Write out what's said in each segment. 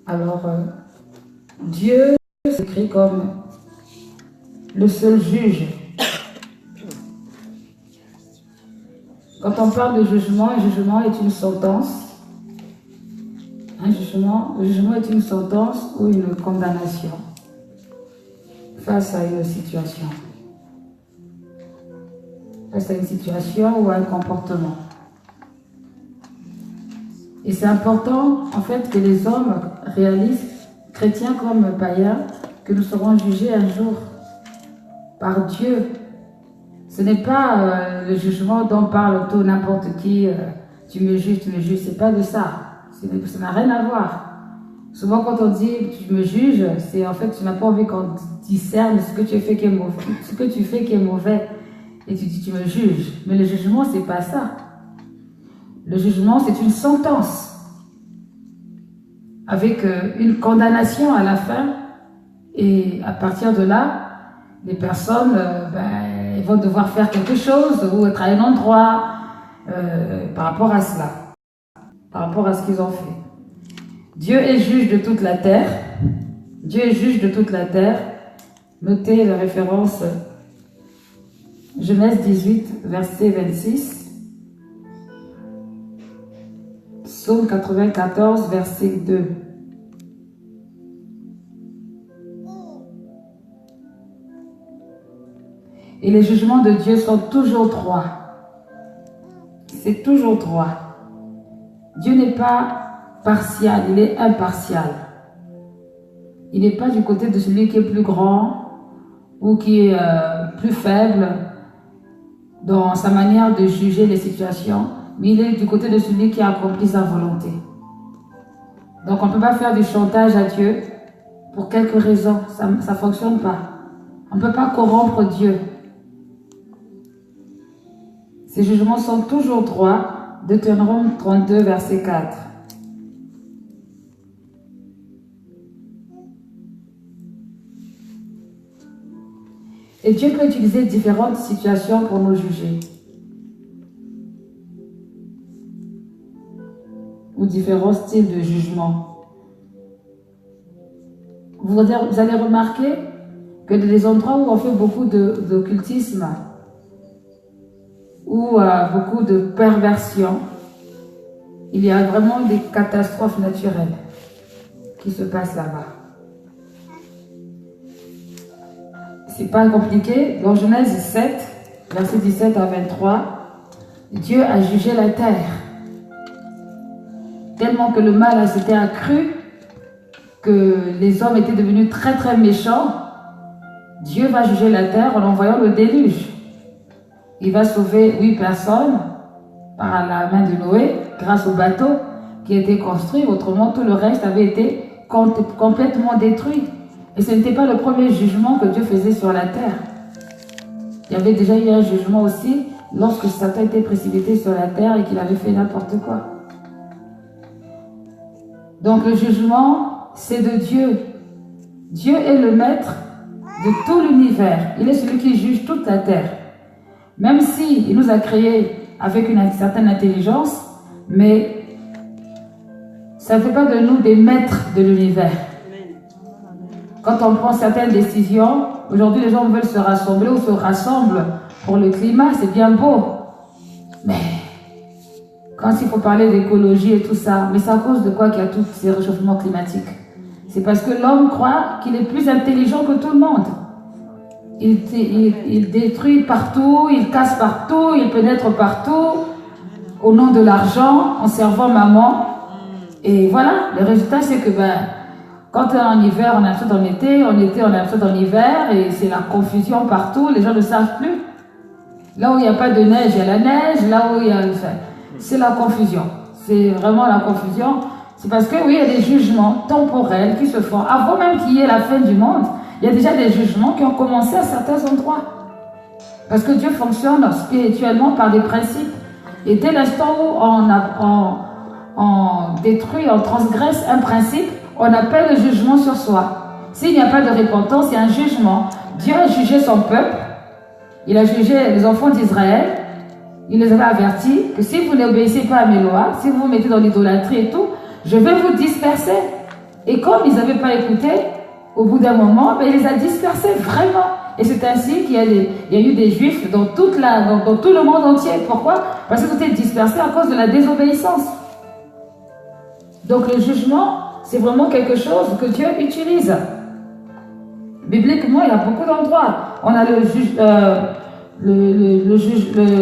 Alors, Dieu s'écrit comme le seul juge. Quand on parle de jugement, un jugement est une sentence. Le jugement est une sentence ou une condamnation face à une situation. Face à une situation ou à un comportement. Et c'est important, en fait, que les hommes réalisent, chrétiens comme païens, que nous serons jugés un jour par Dieu. Ce n'est pas le jugement dont parle tout n'importe qui, tu me juges, c'est pas de ça. Ça n'a rien à voir. Souvent quand on dit tu me juges, c'est en fait tu n'as pas envie qu'on discerne ce que tu fais qui est mauvais, et tu dis tu me juges. Mais le jugement c'est pas ça. Le jugement c'est une sentence avec une condamnation à la fin, et à partir de là, les personnes elles vont devoir faire quelque chose ou être à un endroit par rapport à cela, par rapport à ce qu'ils ont fait. Dieu est juge de toute la terre. Dieu est juge de toute la terre. Notez la référence Genèse 18, verset 26. Psaume 94, verset 2. Et les jugements de Dieu sont toujours droits. C'est toujours droit. Dieu n'est pas partial, il est impartial. Il n'est pas du côté de celui qui est plus grand ou qui est plus faible dans sa manière de juger les situations, mais il est du côté de celui qui a accompli sa volonté. Donc on ne peut pas faire du chantage à Dieu pour quelques raisons, ça ne fonctionne pas. On ne peut pas corrompre Dieu. Ces jugements sont toujours droits. Deutéronome 32, verset 4. Et Dieu peut utiliser différentes situations pour nous juger. Ou différents styles de jugement. Vous allez remarquer que dans les endroits où on fait beaucoup d'occultisme, ou beaucoup de perversion, il y a vraiment des catastrophes naturelles qui se passent là-bas. C'est pas compliqué. Dans Genèse 7, verset 17 à 23, Dieu a jugé la terre. Tellement que le mal s'était accru, que les hommes étaient devenus très très méchants. Dieu va juger la terre en envoyant le déluge. Il va sauver 8 personnes par la main de Noé, grâce au bateau qui a été construit. Autrement, tout le reste avait été complètement détruit. Et ce n'était pas le premier jugement que Dieu faisait sur la terre. Il y avait déjà eu un jugement aussi lorsque Satan était précipité sur la terre et qu'il avait fait n'importe quoi. Donc le jugement, c'est de Dieu. Dieu est le maître de tout l'univers. Il est celui qui juge toute la terre. Même s'il nous a créés avec une certaine intelligence, mais ça ne fait pas de nous des maîtres de l'univers. Quand on prend certaines décisions, aujourd'hui les gens veulent se rassembler ou se rassemblent pour le climat, c'est bien beau. Mais quand il faut parler d'écologie et tout ça, mais c'est à cause de quoi qu'il y a tous ces réchauffements climatiques? C'est parce que l'homme croit qu'il est plus intelligent que tout le monde. Il détruit partout, il casse partout, il pénètre partout, au nom de l'argent, en servant maman. Et voilà, le résultat c'est que quand on est en hiver, on a l'impression en été, on a l'impression en hiver, et c'est la confusion partout, les gens ne savent plus. Là où il n'y a pas de neige, il y a la neige, là où il y a... c'est la confusion. C'est vraiment la confusion. C'est parce que oui, il y a des jugements temporels qui se font. Avant même qu'il y ait la fin du monde, il y a déjà des jugements qui ont commencé à certains endroits. Parce que Dieu fonctionne spirituellement par des principes. Et dès l'instant où on détruit, on transgresse un principe, on appelle le jugement sur soi. S'il n'y a pas de repentance, il y a un jugement. Dieu a jugé son peuple. Il a jugé les enfants d'Israël. Il les avait avertis que si vous n'obéissez pas à mes lois, si vous vous mettez dans l'idolâtrie et tout, je vais vous disperser. Et comme ils n'avaient pas écouté, au bout d'un moment, ben, il les a dispersés vraiment. Et c'est ainsi qu'il y a eu des Juifs dans tout le monde entier. Pourquoi? Parce que tout est dispersé à cause de la désobéissance. Donc le jugement, c'est vraiment quelque chose que Dieu utilise. Bibliquement, il y a beaucoup d'endroits. On a le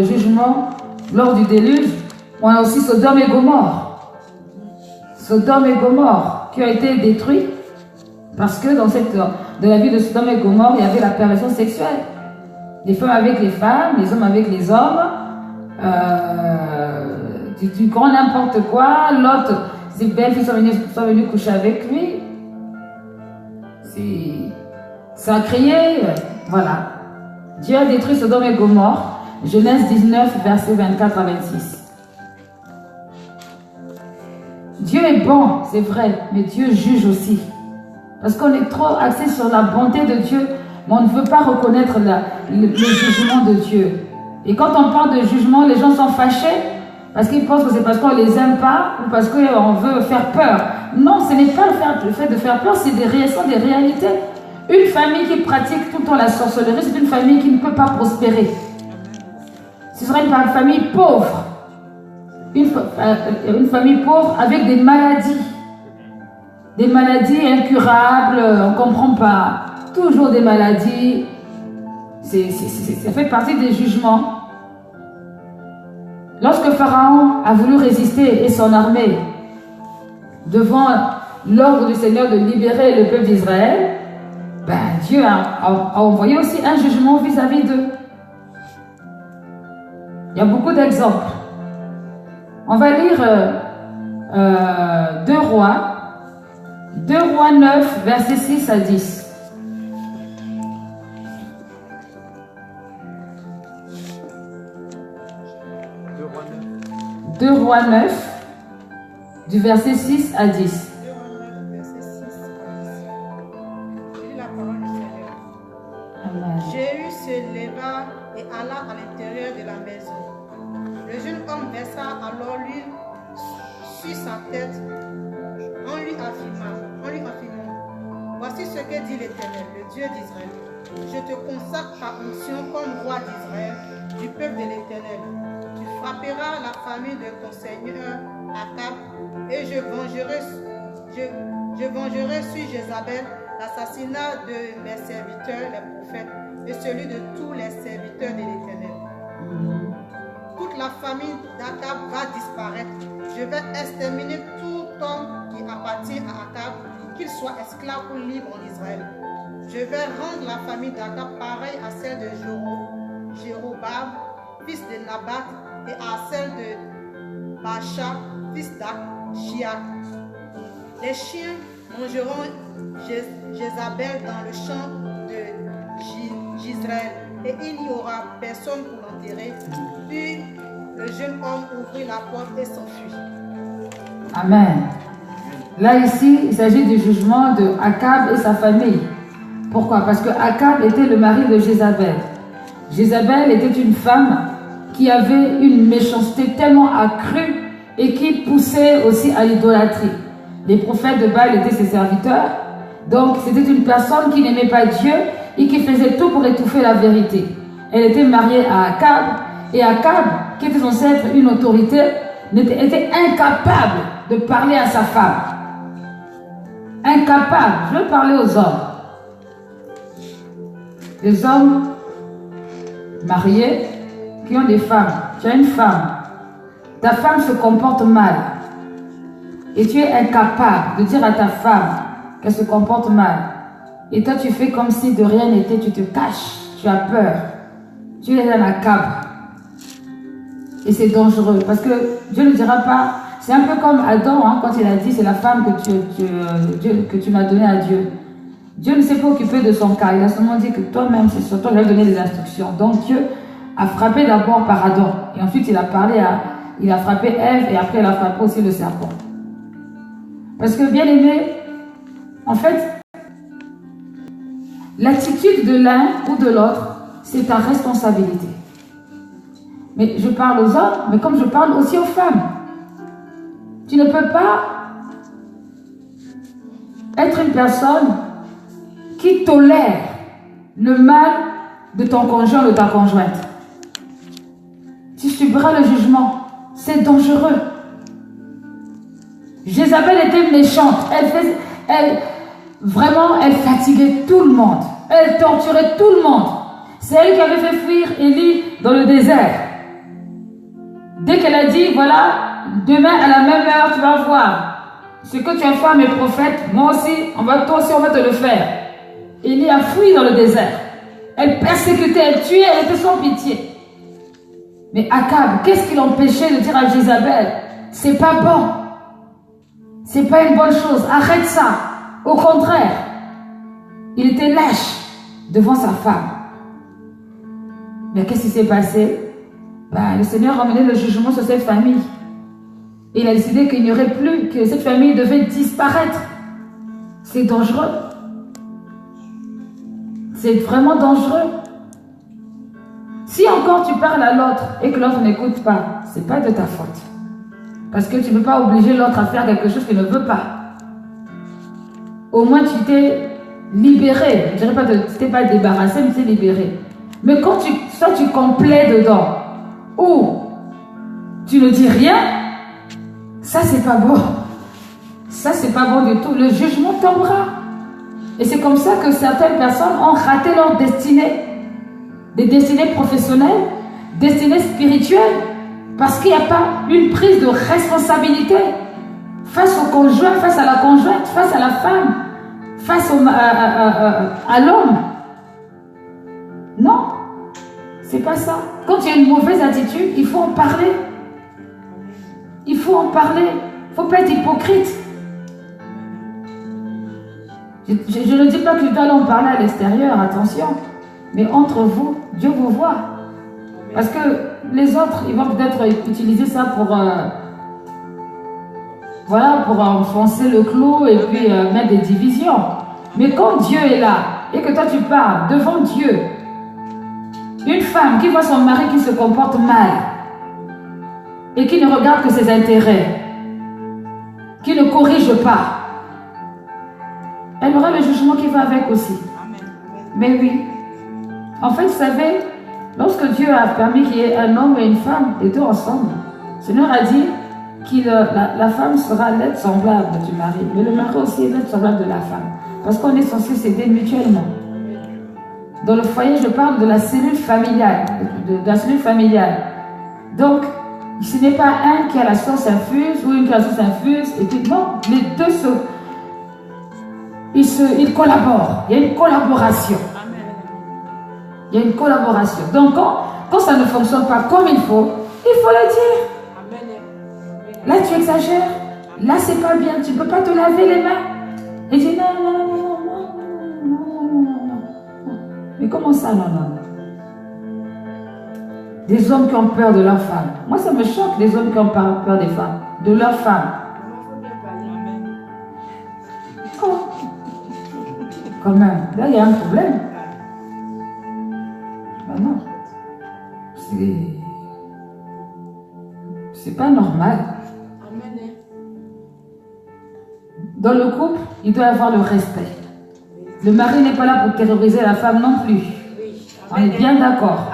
jugement lors du déluge. On a aussi Sodome et Gomorrhe. Sodome et Gomorrhe qui ont été détruits parce que dans la vie de Sodome et Gomorrhe, il y avait la perversion sexuelle. Les femmes avec les femmes, les hommes avec les hommes. Du grand n'importe quoi. L'autre, ses belles filles sont venues coucher avec lui. Ça a crié. Voilà. Dieu a détruit Sodome et Gomorrhe. Genèse 19, versets 24 à 26. Dieu est bon, c'est vrai, mais Dieu juge aussi. Parce qu'on est trop axé sur la bonté de Dieu, mais on ne veut pas reconnaître le jugement de Dieu. Et quand on parle de jugement, les gens sont fâchés parce qu'ils pensent que c'est parce qu'on les aime pas ou parce qu'on veut faire peur. Non, ce n'est pas le fait de faire peur, c'est des réalités. Une famille qui pratique tout le temps la sorcellerie, c'est une famille qui ne peut pas prospérer. Ce sera une famille pauvre. Une famille pauvre avec des maladies. Des maladies incurables, on ne comprend pas. Toujours des maladies. Ça fait partie des jugements. Lorsque Pharaon a voulu résister et son armée devant l'ordre du Seigneur de libérer le peuple d'Israël, ben, Dieu a envoyé aussi un jugement vis-à-vis d'eux. Il y a beaucoup d'exemples. On va lire 2 Rois 9, versets 6 à 10. Deux Rois 9, du verset 6 à 10. Jéhu se leva et alla à l'intérieur de la maison. Le jeune homme versa alors l'huile sur sa tête en lui affirmant, voici ce que dit l'Éternel, le Dieu d'Israël. Je te consacre par onction comme roi d'Israël, du peuple de l'Éternel. Tu frapperas la famille de ton seigneur Akab, et je vengerai sur Jézabel l'assassinat de mes serviteurs, les prophètes, et celui de tous les serviteurs de l'Éternel. Toute la famille d'Akab va disparaître. Je vais exterminer tout homme qui appartient à Akab, qu'il soit esclave ou libre en Israël. Je vais rendre la famille d'Akab pareille à celle de Jéroboam, fils de Nabat, et à celle de Baasha, fils d'Achiak. Les chiens mangeront Jézabel dans le champ de Jezreel, et il n'y aura personne pour l'enterrer. Puis le jeune homme ouvrit la porte et s'enfuit. Amen. Là, ici, il s'agit du jugement de Akab et sa famille. Pourquoi? Parce que Akab était le mari de Jézabel. Jézabel était une femme qui avait une méchanceté tellement accrue et qui poussait aussi à l'idolâtrie. Les prophètes de Baal étaient ses serviteurs. Donc, c'était une personne qui n'aimait pas Dieu et qui faisait tout pour étouffer la vérité. Elle était mariée à Akab. Et Akab, qui était censé être une autorité, était incapable de parler à sa femme. Incapable. Je veux parler aux hommes. Les hommes mariés qui ont des femmes. Tu as une femme. Ta femme se comporte mal. Et tu es incapable de dire à ta femme qu'elle se comporte mal. Et toi, tu fais comme si de rien n'était. Tu te caches. Tu as peur. Tu es un Akab. Et c'est dangereux. Parce que Dieu ne dira pas... C'est un peu comme Adam, hein, quand il a dit c'est la femme que tu m'as donnée à Dieu. Dieu ne s'est pas occupé de son cas. Il a seulement dit que toi-même, c'est sur toi que je vais donner des instructions. Donc Dieu a frappé d'abord par Adam. Et ensuite, il a frappé Ève et après, il a frappé aussi le serpent. Parce que, bien aimé, en fait, l'attitude de l'un ou de l'autre, c'est ta responsabilité. Mais je parle aux hommes, mais comme je parle aussi aux femmes. Tu ne peux pas être une personne qui tolère le mal de ton conjoint ou de ta conjointe. Tu subiras le jugement. C'est dangereux. Jézabel était méchante. Vraiment, elle fatiguait tout le monde. Elle torturait tout le monde. C'est elle qui avait fait fuir Élie dans le désert. Dès qu'elle a dit, voilà, demain à la même heure, tu vas voir ce que tu as fait à mes prophètes, moi aussi, toi aussi, on va te le faire. Élie a fui dans le désert. Elle persécutait, elle tuait, elle était sans pitié. Mais Akab, qu'est-ce qui l'empêchait de dire à Jézabel, c'est pas bon. C'est pas une bonne chose. Arrête ça. Au contraire, il était lâche devant sa femme. Mais qu'est-ce qui s'est passé? Le Seigneur a mené le jugement sur cette famille. Et il a décidé qu'il n'y aurait plus, que cette famille devait disparaître. C'est dangereux. C'est vraiment dangereux. Si encore tu parles à l'autre et que l'autre n'écoute pas, c'est pas de ta faute. Parce que tu ne peux pas obliger l'autre à faire quelque chose qu'il ne veut pas. Au moins tu t'es libéré. Je ne dirais pas que tu t'es pas débarrassé, mais tu t'es libéré. Mais quand soit tu complais dedans, ou tu ne dis rien, ça c'est pas bon. Ça c'est pas bon du tout. Le jugement tombera. Et c'est comme ça que certaines personnes ont raté leur destinée. Des destinées professionnelles, destinées spirituelles. Parce qu'il n'y a pas une prise de responsabilité face au conjoint, face à la conjointe, face à la femme, face à l'homme. Non, c'est pas ça. Quand il y a une mauvaise attitude, il faut en parler. Il faut en parler. Il ne faut pas être hypocrite. Je ne dis pas que tu dois en parler à l'extérieur, attention. Mais entre vous, Dieu vous voit. Parce que les autres, ils vont peut-être utiliser ça pour enfoncer le clou et puis mettre des divisions. Mais quand Dieu est là et que toi tu parles devant Dieu, une femme qui voit son mari qui se comporte mal et qui ne regarde que ses intérêts, qui ne corrige pas, elle aura le jugement qui va avec aussi. Mais oui. En fait, vous savez, lorsque Dieu a permis qu'il y ait un homme et une femme, les deux ensemble, le Seigneur a dit que la femme sera l'aide semblable du mari, mais le mari aussi est l'aide semblable de la femme. Parce qu'on est censé s'aider mutuellement. Dans le foyer, je parle de la cellule familiale, de la cellule familiale. Donc, ce n'est pas un qui a la source infuse ou une qui a la source infuse, et puis non, les deux ils collaborent. Il y a une collaboration. Il y a une collaboration. Donc, quand ça ne fonctionne pas comme il faut le dire. Là, tu exagères. Là, c'est pas bien. Tu ne peux pas te laver les mains. Et tu dis non. Mais comment ça, non? Des hommes qui ont peur de leur femme. Moi, ça me choque, des hommes qui ont peur des femmes. De leur femme. Oh. Quand même. Là, il y a un problème. Non. C'est pas normal. Dans le couple, il doit y avoir le respect. Le mari n'est pas là pour terroriser la femme non plus. On est bien d'accord.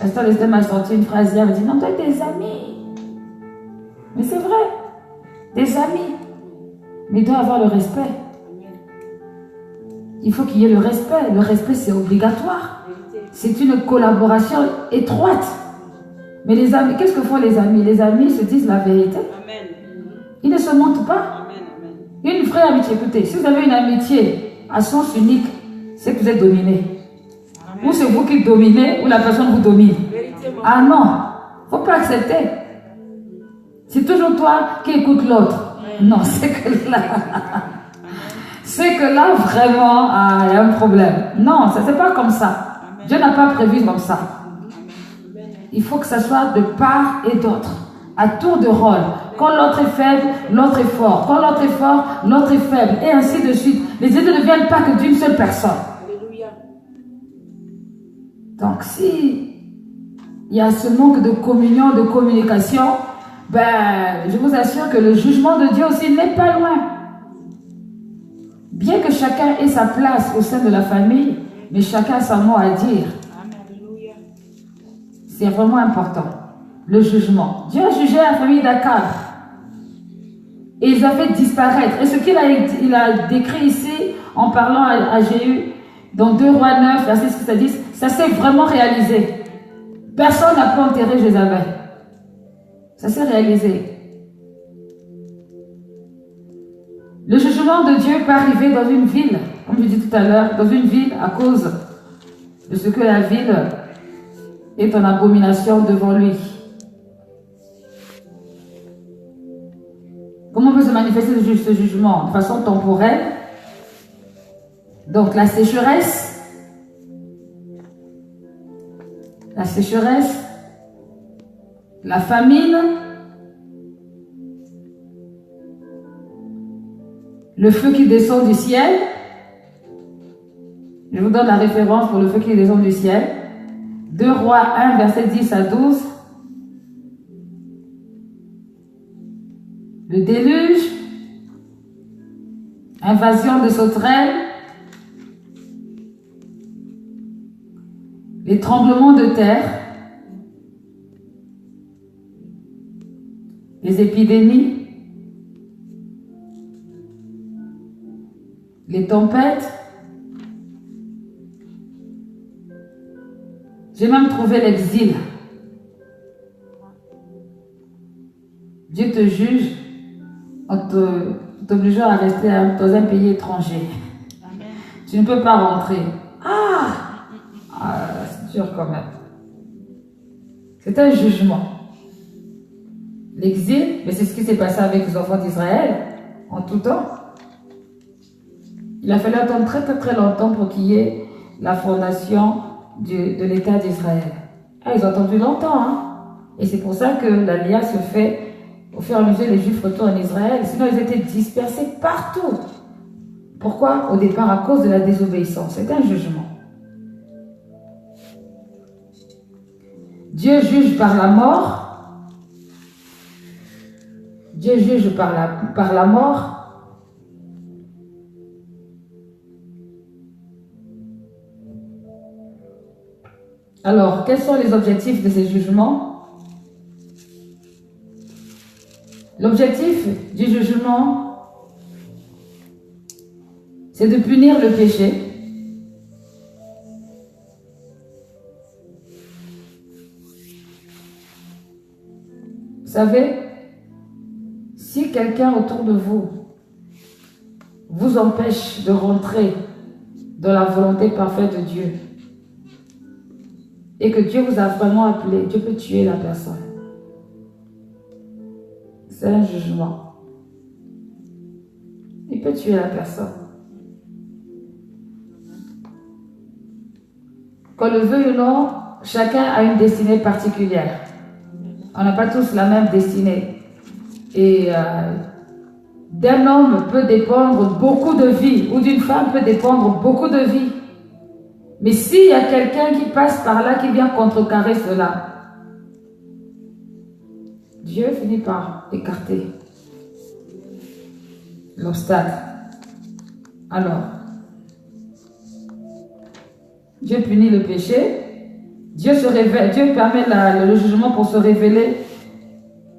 Pasteur Esther m'a sorti une phrase hier, elle m'a dit non, toi des amis. Mais c'est vrai, des amis. Mais il doit y avoir le respect. Il faut qu'il y ait le respect. Le respect, c'est obligatoire. C'est une collaboration étroite. Mais les amis, qu'est-ce que font les amis? Les amis se disent la vérité. Ils ne se mentent pas. Une vraie amitié. Écoutez, si vous avez une amitié à sens unique, c'est que vous êtes dominé. Ou c'est vous qui dominez, ou la personne vous domine. Ah non, il ne faut pas accepter. C'est toujours toi qui écoutes l'autre. Non, c'est que là... C'est que là, vraiment, il y a un problème. Non, ça c'est pas comme ça. Dieu n'a pas prévu comme ça. Il faut que ça soit de part et d'autre. À tour de rôle. Quand l'autre est faible, l'autre est fort. Quand l'autre est fort, l'autre est faible. Et ainsi de suite. Les aides ne viennent pas que d'une seule personne. Donc si il y a ce manque de communion, de communication, je vous assure que le jugement de Dieu aussi n'est pas loin. Bien que chacun ait sa place au sein de la famille, mais chacun a son mot à dire. C'est vraiment important. Le jugement. Dieu a jugé la famille d'Akab. Et ils ont fait disparaître. Et ce qu'il a décrit ici, en parlant à Jéhu, dans 2 Rois 9, verset 6 à 10, ça s'est vraiment réalisé. Personne n'a pu enterrer Jézabel. Ça s'est réalisé. Le jugement de Dieu peut arriver dans une ville, comme je dis tout à l'heure, dans une ville à cause de ce que la ville est en abomination devant lui. Comment peut se manifester ce jugement? De façon temporelle. Donc la sécheresse, la famine, le feu qui descend du ciel. Je vous donne la référence pour le feu qui descend du ciel. 2 Rois 1, verset 10 à 12. Le déluge, invasion de sauterelles, les tremblements de terre, les épidémies, les tempêtes. J'ai même trouvé l'exil. Dieu te juge en t'obligeant à rester dans un pays étranger. Amen. Tu ne peux pas rentrer. C'est dur quand même. C'est un jugement. L'exil, mais c'est ce qui s'est passé avec les enfants d'Israël en tout temps. Il a fallu attendre très très très longtemps pour qu'il y ait la fondation de l'État d'Israël. Ils ont attendu longtemps. Et c'est pour ça que l'alliance se fait au fur et à mesure les Juifs retournent en Israël. Sinon, ils étaient dispersés partout. Pourquoi? Au départ, à cause de la désobéissance. C'est un jugement. Dieu juge par la mort. Dieu juge par la mort. Alors, quels sont les objectifs de ces jugements? L'objectif du jugement, c'est de punir le péché. Vous savez, si quelqu'un autour de vous vous empêche de rentrer dans la volonté parfaite de Dieu, et que Dieu vous a vraiment appelé, Dieu peut tuer la personne. C'est un jugement. Il peut tuer la personne. Qu'on le veuille ou non, chacun a une destinée particulière. On n'a pas tous la même destinée. Et d'un homme peut dépendre beaucoup de vies, ou d'une femme peut dépendre beaucoup de vies. Mais s'il y a quelqu'un qui passe par là, qui vient contrecarrer cela, Dieu finit par écarter l'obstacle. Alors, Dieu punit le péché, Dieu se révèle, Dieu permet le jugement pour se révéler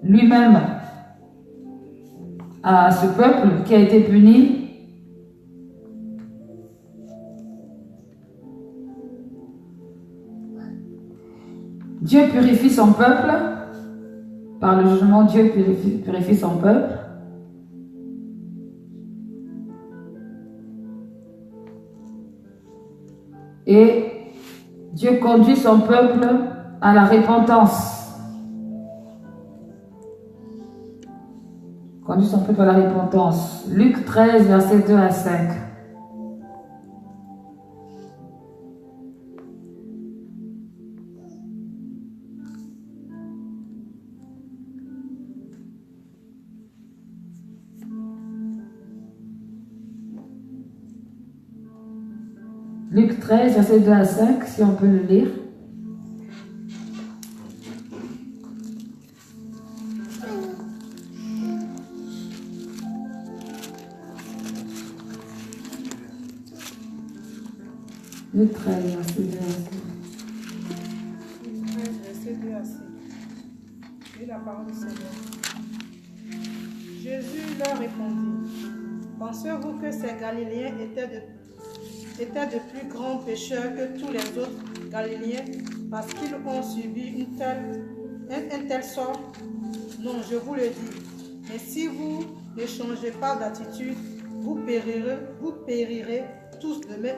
lui-même à ce peuple qui a été puni. Dieu purifie son peuple. Par le jugement, Dieu purifie son peuple. Et Dieu conduit son peuple à la repentance. Conduit son peuple à la repentance. Luc 13, versets 2 à 5. Luc 13, verset 2 à 5, si on peut le lire. Le 13, verset 2 à 13, verset 2 à 6. Et la parole du Seigneur. Jésus leur répondit, pensez-vous que ces Galiléens étaient de plus grands pécheurs que tous les autres Galiléens parce qu'ils ont subi un tel sort? Non, je vous le dis. Mais si vous ne changez pas d'attitude, vous périrez tous de même.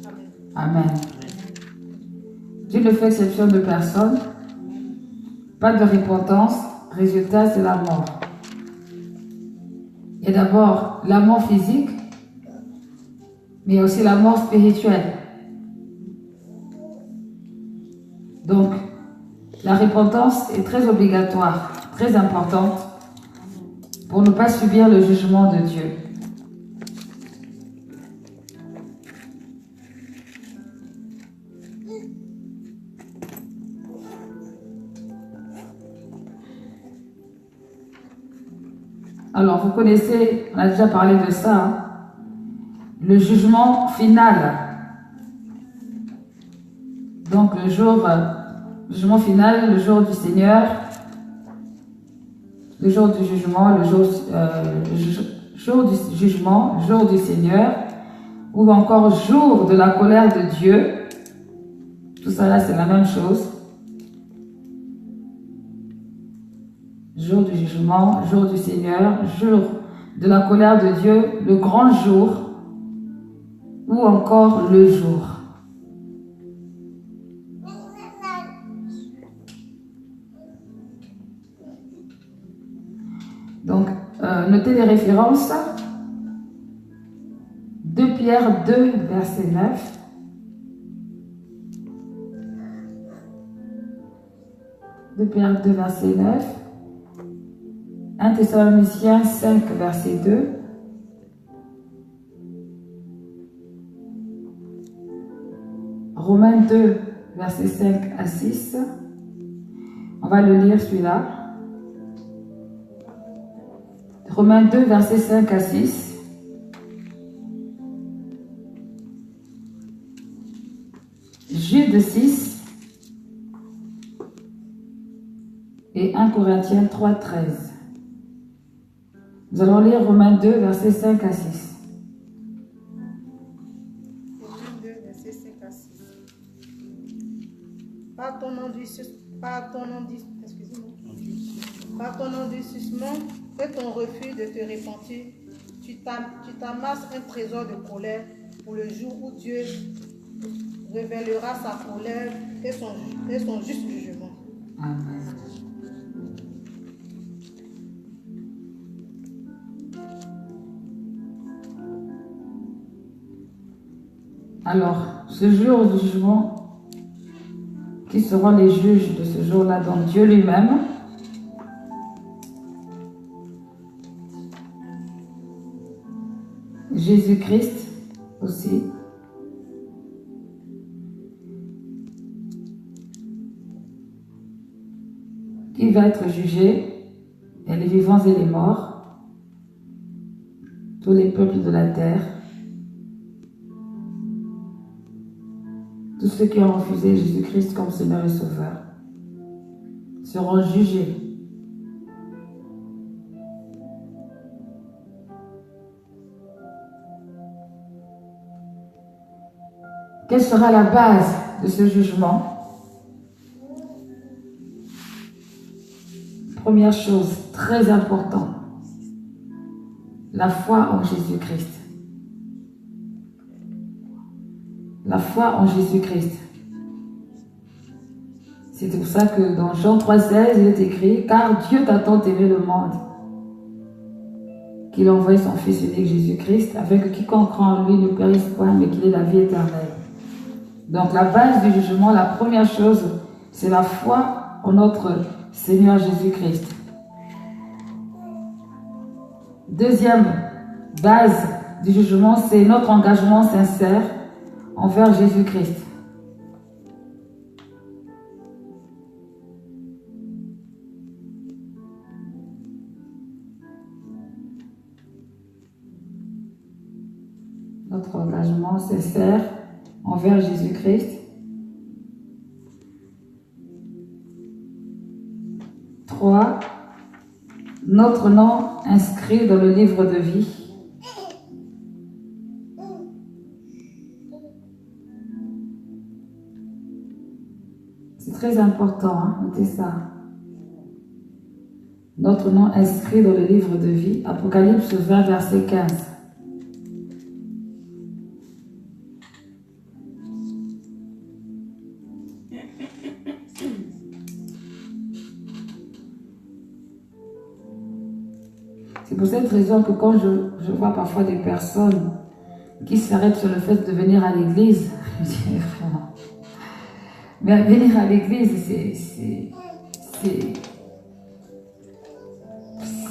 Amen. Amen. Dieu ne fait exception de personne. Pas de repentance. Résultat, c'est la mort. Il y a d'abord la mort physique, mais il y a aussi la mort spirituelle. Donc, la repentance est très obligatoire, très importante, pour ne pas subir le jugement de Dieu. Alors, vous connaissez, on a déjà parlé de ça, hein, le jugement final. Donc, le jugement final, le jour du Seigneur, le jour du jugement, jour du jugement, jour du Seigneur, ou encore jour de la colère de Dieu. Tout ça là, c'est la même chose. Jour du jugement, jour du Seigneur, jour de la colère de Dieu, le grand jour, ou encore le jour. Donc, notez les références. 2 Pierre 2, verset 9. De Pierre 2, verset 9. 1 Thessaloniciens 5, verset 2. Romains 2, verset 5 à 6. On va le lire celui-là. Romains 2, verset 5 à 6. Jude 6. Et 1 Corinthiens 3, 13. Nous allons lire Romains 2, verset 5 à 6. Romains 2, verset 5 à 6. Par ton endurcissement et ton refus de te repentir, tu t'amasses un trésor de colère pour le jour où Dieu révélera sa colère et son juste jugement. Amen. Alors, ce jour du jugement, qui seront les juges de ce jour-là, donc Dieu lui-même, Jésus-Christ aussi, qui va être jugé, et les vivants et les morts, tous les peuples de la terre, tous ceux qui ont refusé Jésus-Christ comme Seigneur et Sauveur seront jugés. Quelle sera la base de ce jugement? Première chose, très importante, la foi en Jésus-Christ. La foi en Jésus-Christ. C'est pour ça que dans Jean 3,16, il est écrit « Car Dieu t'a tant aimé le monde, qu'il a envoyé son Fils unique Jésus-Christ, afin que quiconque croit en lui ne périsse point, mais qu'il ait la vie éternelle. » Donc la base du jugement, la première chose, c'est la foi en notre Seigneur Jésus-Christ. Deuxième base du jugement, c'est notre engagement sincère envers Jésus-Christ. Notre engagement sincère envers Jésus-Christ. 3. Notre nom inscrit dans le livre de vie. C'est très important, hein, notez ça. Notre nom inscrit dans le livre de vie. Apocalypse 20, verset 15. C'est pour cette raison que quand je vois parfois des personnes qui s'arrêtent sur le fait de venir à l'église, je dis, mais venir à l'église,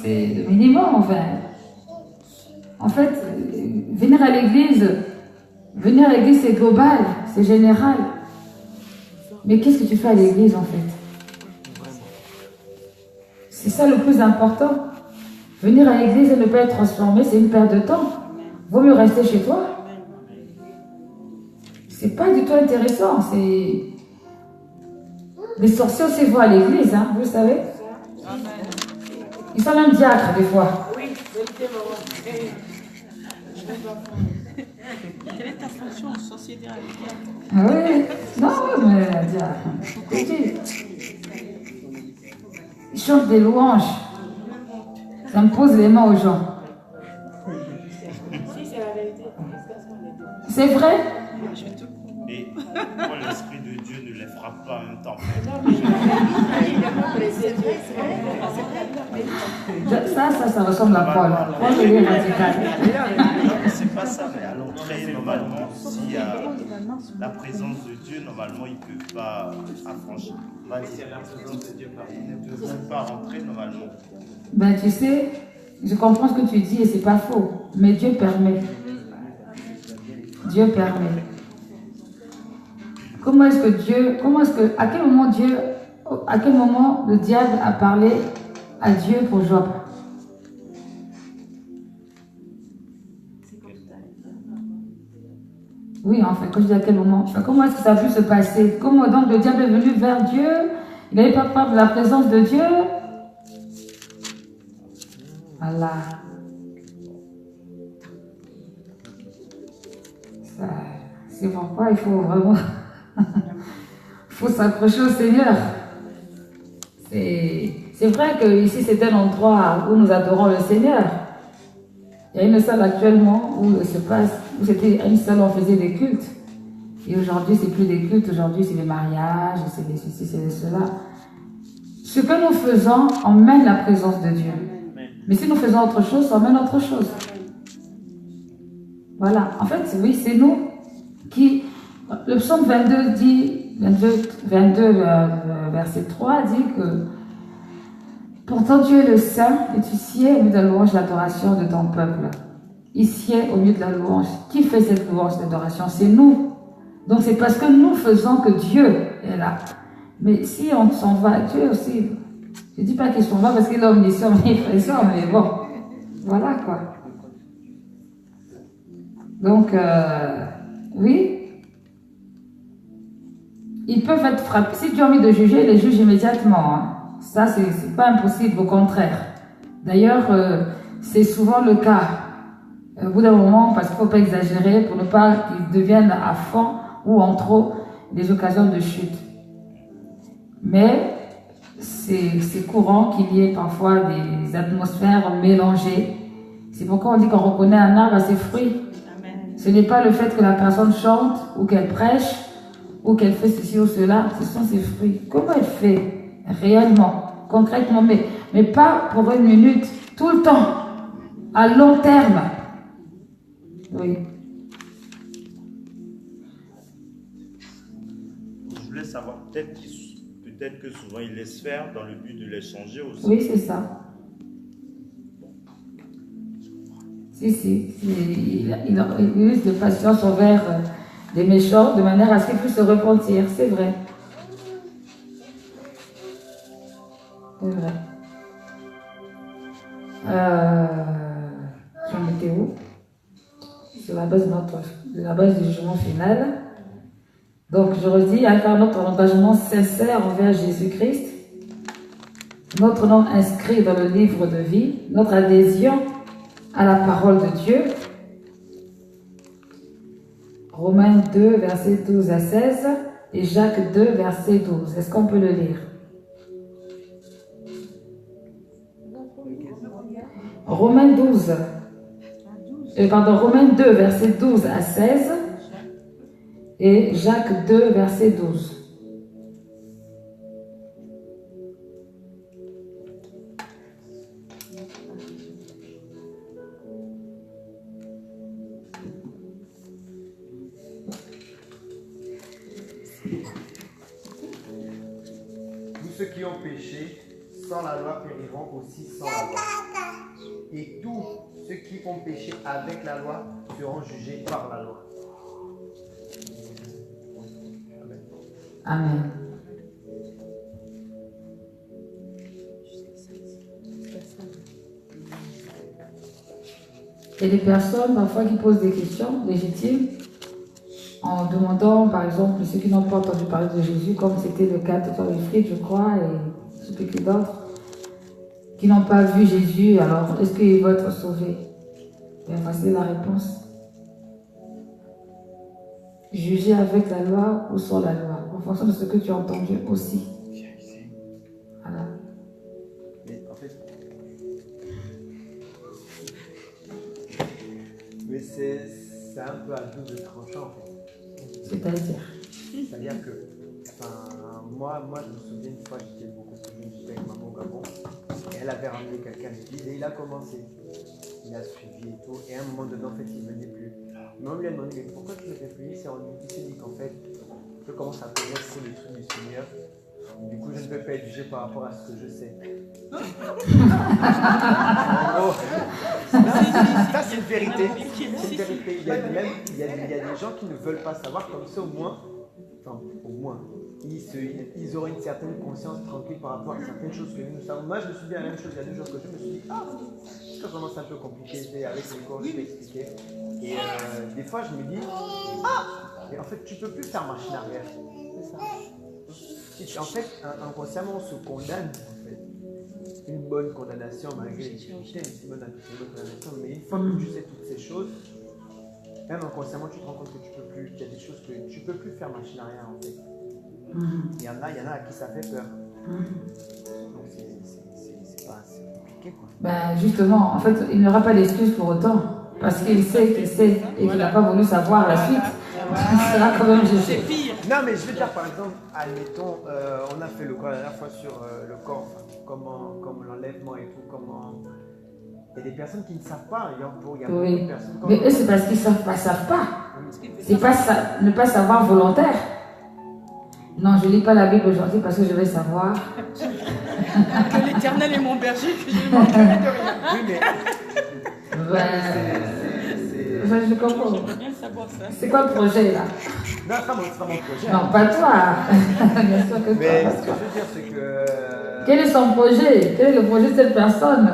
c'est le minimum, enfin. En fait, venir à l'église, c'est global, c'est général. Mais qu'est-ce que tu fais à l'église, en fait? C'est ça le plus important. Venir à l'église et ne pas être transformé, c'est une perte de temps. Vaut mieux rester chez toi. C'est pas du tout intéressant. Les sorciers aussi vont à l'église, hein, vous savez. Ils sont même diacres des fois. Oui, quelle est ta fonction en société avec Ah oui, non, mais diacre. Ils chantent des louanges. Ça me pose les mains aux gens. Si, c'est la vérité. C'est vrai? Et pourquoi l'Esprit de Dieu ne les frappe pas en même temps? Ça ressemble à Paul. Paul est radical. C'est pas ça, mais à l'entrée, normalement, s'il y a la présence de Dieu, normalement, ils ne peuvent pas affranchir. Si la présence de Dieu, ils ne peuvent pas rentrer normalement. Ben tu sais, je comprends ce que tu dis et c'est pas faux. Mais Dieu permet. Dieu permet. À quel moment le diable a parlé à Dieu pour Job? Oui, en fait, quand je dis à quel moment, comment est-ce que ça a pu se passer? Comment donc le diable est venu vers Dieu? Il n'avait pas peur de la présence de Dieu? Voilà. C'est pourquoi il faut vraiment... il faut s'accrocher au Seigneur. C'est vrai que ici c'est un endroit où nous adorons le Seigneur. Il y a une salle actuellement où c'était une salle où on faisait des cultes. Et aujourd'hui c'est plus des cultes, aujourd'hui c'est des mariages, c'est des ceci, c'est des cela. Ce que nous faisons emmène la présence de Dieu. Mais si nous faisons autre chose, ça emmène autre chose. Voilà. En fait, oui, c'est nous qui... Le psaume 22 dit, 22 verset 3 dit que pourtant Dieu est le Saint et tu sieds au milieu de la louange, l'adoration de ton peuple. Il sied au milieu de la louange. Qui fait cette louange, l'adoration? C'est nous. Donc c'est parce que nous faisons que Dieu est là. Mais si on s'en va, Dieu aussi... Je ne dis pas qu'il s'en va parce qu'il est omniscient, mais bon. Voilà quoi. Donc, oui. Ils peuvent être frappés. Si Dieu a envie de juger, il les juge immédiatement. Hein. Ça, c'est pas impossible, au contraire. D'ailleurs, c'est souvent le cas. Au bout d'un moment, parce qu'il ne faut pas exagérer, pour ne pas qu'ils deviennent à fond ou en trop des occasions de chute. Mais c'est courant qu'il y ait parfois des atmosphères mélangées. C'est pourquoi on dit qu'on reconnaît un arbre à ses fruits. Amen. Ce n'est pas le fait que la personne chante ou qu'elle prêche ou qu'elle fait ceci ou cela, ce sont ses fruits. Comment elle fait réellement, concrètement, mais pas pour une minute, tout le temps, à long terme. Oui. Je voulais savoir, peut-être que souvent il laisse faire dans le but de les changer aussi. Oui, c'est ça. Si. Il use de patience envers les méchants de manière à ce qu'ils puissent se repentir. C'est vrai. C'est vrai. J'en étais où? Sur la base du jugement final. Donc, je redis, car notre engagement sincère envers Jésus-Christ, notre nom inscrit dans le livre de vie, notre adhésion à la parole de Dieu. Romains 2, versets 12 à 16 et Jacques 2, verset 12. Est-ce qu'on peut le lire? Romains 12, Romains 2, verset 12 à 16 et Jacques 2, verset 12. Tous ceux qui ont péché sans la loi périront aussi sans la loi. Et tous ceux qui ont péché avec la loi seront jugés par la loi. Amen. Il y a des personnes parfois qui posent des questions légitimes en demandant, par exemple, ceux qui n'ont pas entendu parler de Jésus, comme c'était le cas de Wilfried, je crois, et je ne sais plus qui d'autres, qui n'ont pas vu Jésus, alors est-ce qu'ils vont être sauvés? Bien, voici la réponse. Juger avec la loi ou sans la loi, en fonction de ce que tu as entendu aussi. Voilà. Mais en fait, mais c'est un peu à double tranchant en fait. C'est-à-dire que, moi je me souviens une fois, j'étais beaucoup plus jeune, j'étais avec maman au Gabon, et elle avait ramené quelqu'un d'église et il a commencé. Il a suivi et tout, et à un moment donné, en fait, il ne venait plus. Mais on lui a demandé, mais pourquoi tu ne venais plus? Il s'est dit qu'en fait, je commence à connaître les trucs du Seigneur. Du coup, je ne vais pas être jugé par rapport à ce que je sais. En gros, ça c'est une vérité. C'est une vérité. Il y a des gens qui ne veulent pas savoir, comme ça au moins, ils auraient une certaine conscience tranquille par rapport à certaines choses que nous savons. Moi, je me suis dit la même chose il y a 2 jours que je me suis dit, c'est vraiment un peu compliqué, avec les cours, je t'ai expliqué. Et des fois, je me dis, mais en fait, tu ne peux plus faire machine arrière. C'est ça. En fait, inconsciemment, on se condamne, en fait. Une bonne condamnation, malgré une bonne condamnation, mais une fois que tu sais toutes ces choses, même inconsciemment, tu te rends compte que tu peux plus, qu'il y a des choses que tu ne peux plus faire machine arrière, en fait. Il y en a à qui ça fait peur. Donc, c'est compliqué, quoi. Ben justement, en fait, il n'aura pas d'excuse pour autant. Parce qu'il sait et qu'il n'a pas voulu savoir la suite. Il sera quand même jugé. C'est pire. Non, mais je veux dire, par exemple, admettons, on a fait le cours la dernière fois sur le corps, comme l'enlèvement et tout, comment. Il y a des personnes qui ne savent pas. Il y a beaucoup de personnes. Mais eux, c'est parce qu'ils ne savent pas. C'est pas ne pas savoir volontaire. Non, je ne lis pas la Bible aujourd'hui parce que je vais savoir. Que l'Éternel est mon berger, que je ne manquerai de rien. Oui, mais. Je comprends. J'aimerais bien savoir ça. C'est quoi le projet là? Non, c'est pas mon projet. Non, pas toi. Bien sûr que Mais toi. ce que je veux dire, c'est que. Quel est son projet? Quel est le projet de cette personne?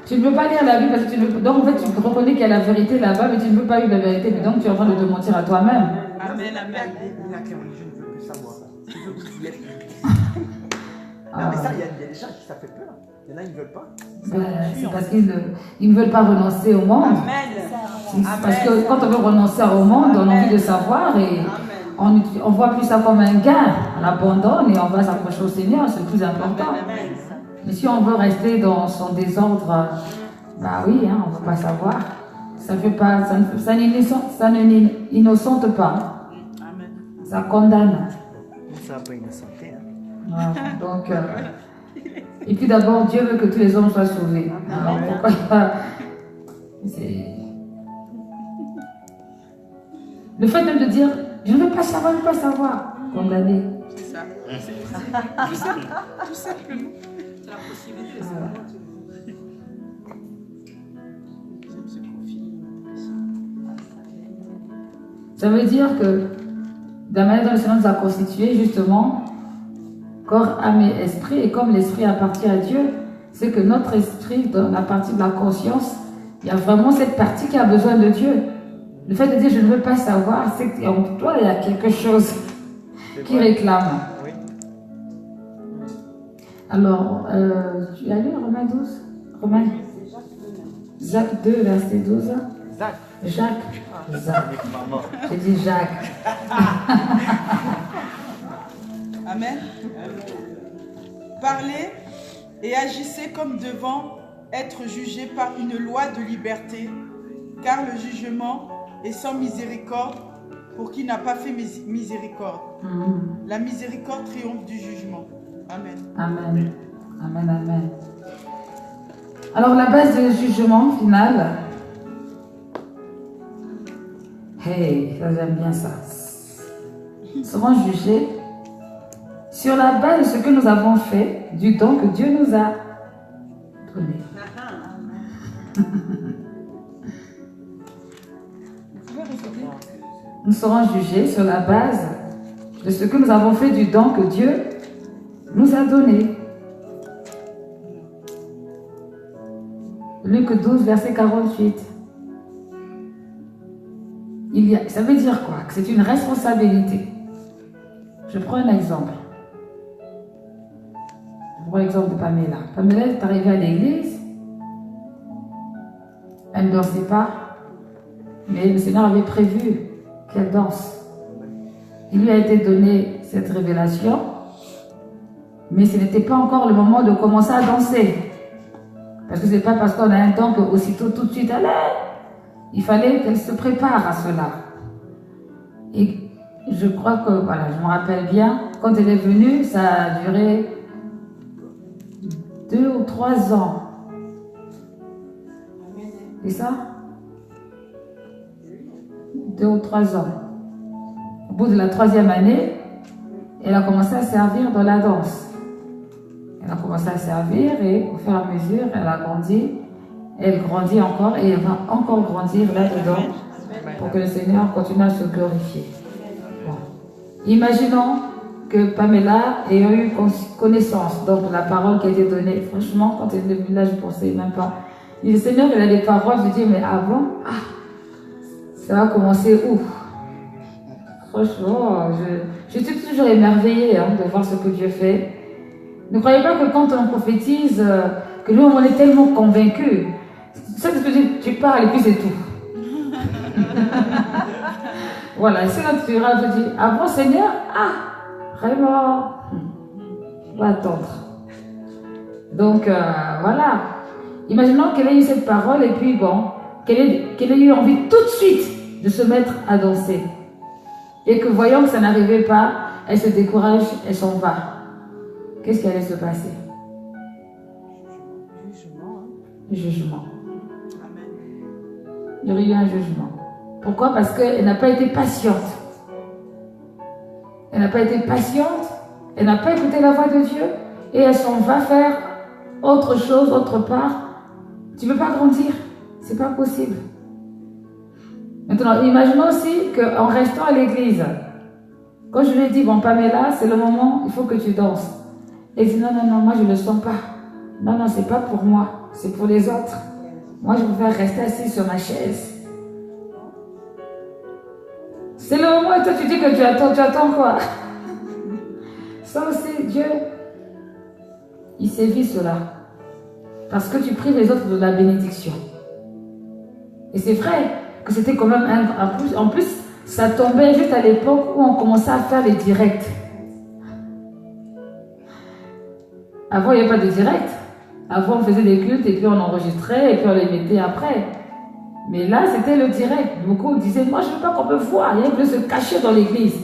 Tu ne peux pas lire la Bible parce que tu ne peux. Donc en fait, tu reconnais qu'il y a la vérité là-bas, mais tu ne peux pas lire la vérité. Mais donc tu es en train de te mentir à toi-même. Amen, amen. Il y a que je ne veux plus savoir. Je veux plus être. Non, mais ça, il y a des gens qui ça fait peur. Il y en a, ils ne veulent pas. C'est parce qu'ils ne veulent pas renoncer au monde. Parce que quand on veut renoncer au monde, on a envie de savoir et on voit plus ça comme un gain. On abandonne et on va s'approcher au Seigneur, c'est le plus important. Mais si on veut rester dans son désordre, bah oui, hein, on ne veut pas savoir. Ça n'innocente pas. Ça condamne. Ça n'a pas innocenté. Voilà, donc, et puis d'abord, Dieu veut que tous les hommes soient sauvés. Alors pourquoi pas? Le fait même de dire, je ne veux pas savoir, condamné. C'est ça. Tout simplement. C'est la possibilité. Voilà. J'aime ce profil. Ça veut dire que, de la manière dont le Seigneur nous a constitués, justement, corps, âme et esprit, et comme l'esprit appartient à Dieu, c'est que notre esprit, dans la partie de la conscience, il y a vraiment cette partie qui a besoin de Dieu. Le fait de dire je ne veux pas savoir, c'est qu'en toi il y a quelque chose. qui réclame. Oui. Alors, tu as lu Romains 12 Romains Jacques 2, verset 12. Zach. Jacques. J'ai dit Jacques. Amen. Parlez et agissez comme devant être jugés par une loi de liberté, car le jugement est sans miséricorde pour qui n'a pas fait miséricorde. La miséricorde triomphe du jugement. Amen. Amen. Amen, amen. Alors, la base du jugement final. Hey, ça j'aime bien ça. Nous serons jugés sur la base de ce que nous avons fait, du don que Dieu nous a donné. Nous serons jugés sur la base de ce que nous avons fait, du don que Dieu nous a donné. Luc 12, verset 48. Ça veut dire quoi? Que c'est une responsabilité. Je prends un exemple. Je prends l'exemple de Pamela. Pamela est arrivée à l'église. Elle ne dansait pas. Mais le Seigneur avait prévu qu'elle danse. Il lui a été donné cette révélation. Mais ce n'était pas encore le moment de commencer à danser. Parce que ce n'est pas parce qu'on a un don qu'aussitôt, tout de suite, allez. Il fallait qu'elle se prépare à cela. Et je crois que, voilà, je me rappelle bien, quand elle est venue, ça a duré 2 ou 3 ans. C'est ça? 2 ou 3 ans. Au bout de la 3e année, elle a commencé à servir dans la danse. Elle a commencé à servir et au fur et à mesure, elle a grandi. Elle grandit encore et elle va encore grandir là-dedans pour que le Seigneur continue à se glorifier. Bon. Imaginons que Pamela ait eu connaissance donc de la parole qui a été donnée. Franchement, quand elle est venue là, je ne pensais même pas. Et le Seigneur, il a des paroles, je dis, mais avant, ça va commencer où? Franchement, je suis toujours émerveillée de voir ce que Dieu fait. Ne croyez pas que quand on prophétise, que nous, on est tellement convaincus. C'est ce que tu parles et puis c'est tout. Voilà, c'est notre fureur, je dis, ah bon Seigneur? Vraiment, on va attendre. Donc, voilà. Imaginons qu'elle ait eu cette parole et puis bon, qu'elle ait eu envie tout de suite de se mettre à danser. Et que voyant que ça n'arrivait pas, elle se décourage, elle s'en va. Qu'est-ce qui allait se passer? Jugement. Il y aurait eu un jugement. Pourquoi? Parce qu'elle n'a pas été patiente. Elle n'a pas été patiente, elle n'a pas écouté la voix de Dieu et elle s'en va faire autre chose, autre part. Tu ne veux pas grandir, c'est pas possible. Maintenant, imaginons aussi qu'en restant à l'église, quand je lui ai dit, bon Pamela, c'est le moment, il faut que tu danses. Elle dit, non, moi je ne le sens pas. Non, c'est pas pour moi, c'est pour les autres. Moi, je préfère rester assise sur ma chaise. C'est le moment où toi tu dis que tu attends quoi? Ça aussi, Dieu, il sévit cela. Parce que tu prives les autres de la bénédiction. Et c'est vrai que c'était quand même en plus, ça tombait juste à l'époque où on commençait à faire les directs. Avant, il n'y avait pas de direct. Avant, on faisait des cultes et puis on enregistrait et puis on les mettait après. Mais là, c'était le direct. Beaucoup disaient, moi, je ne veux pas qu'on me voie. Il y a de se cacher dans l'église.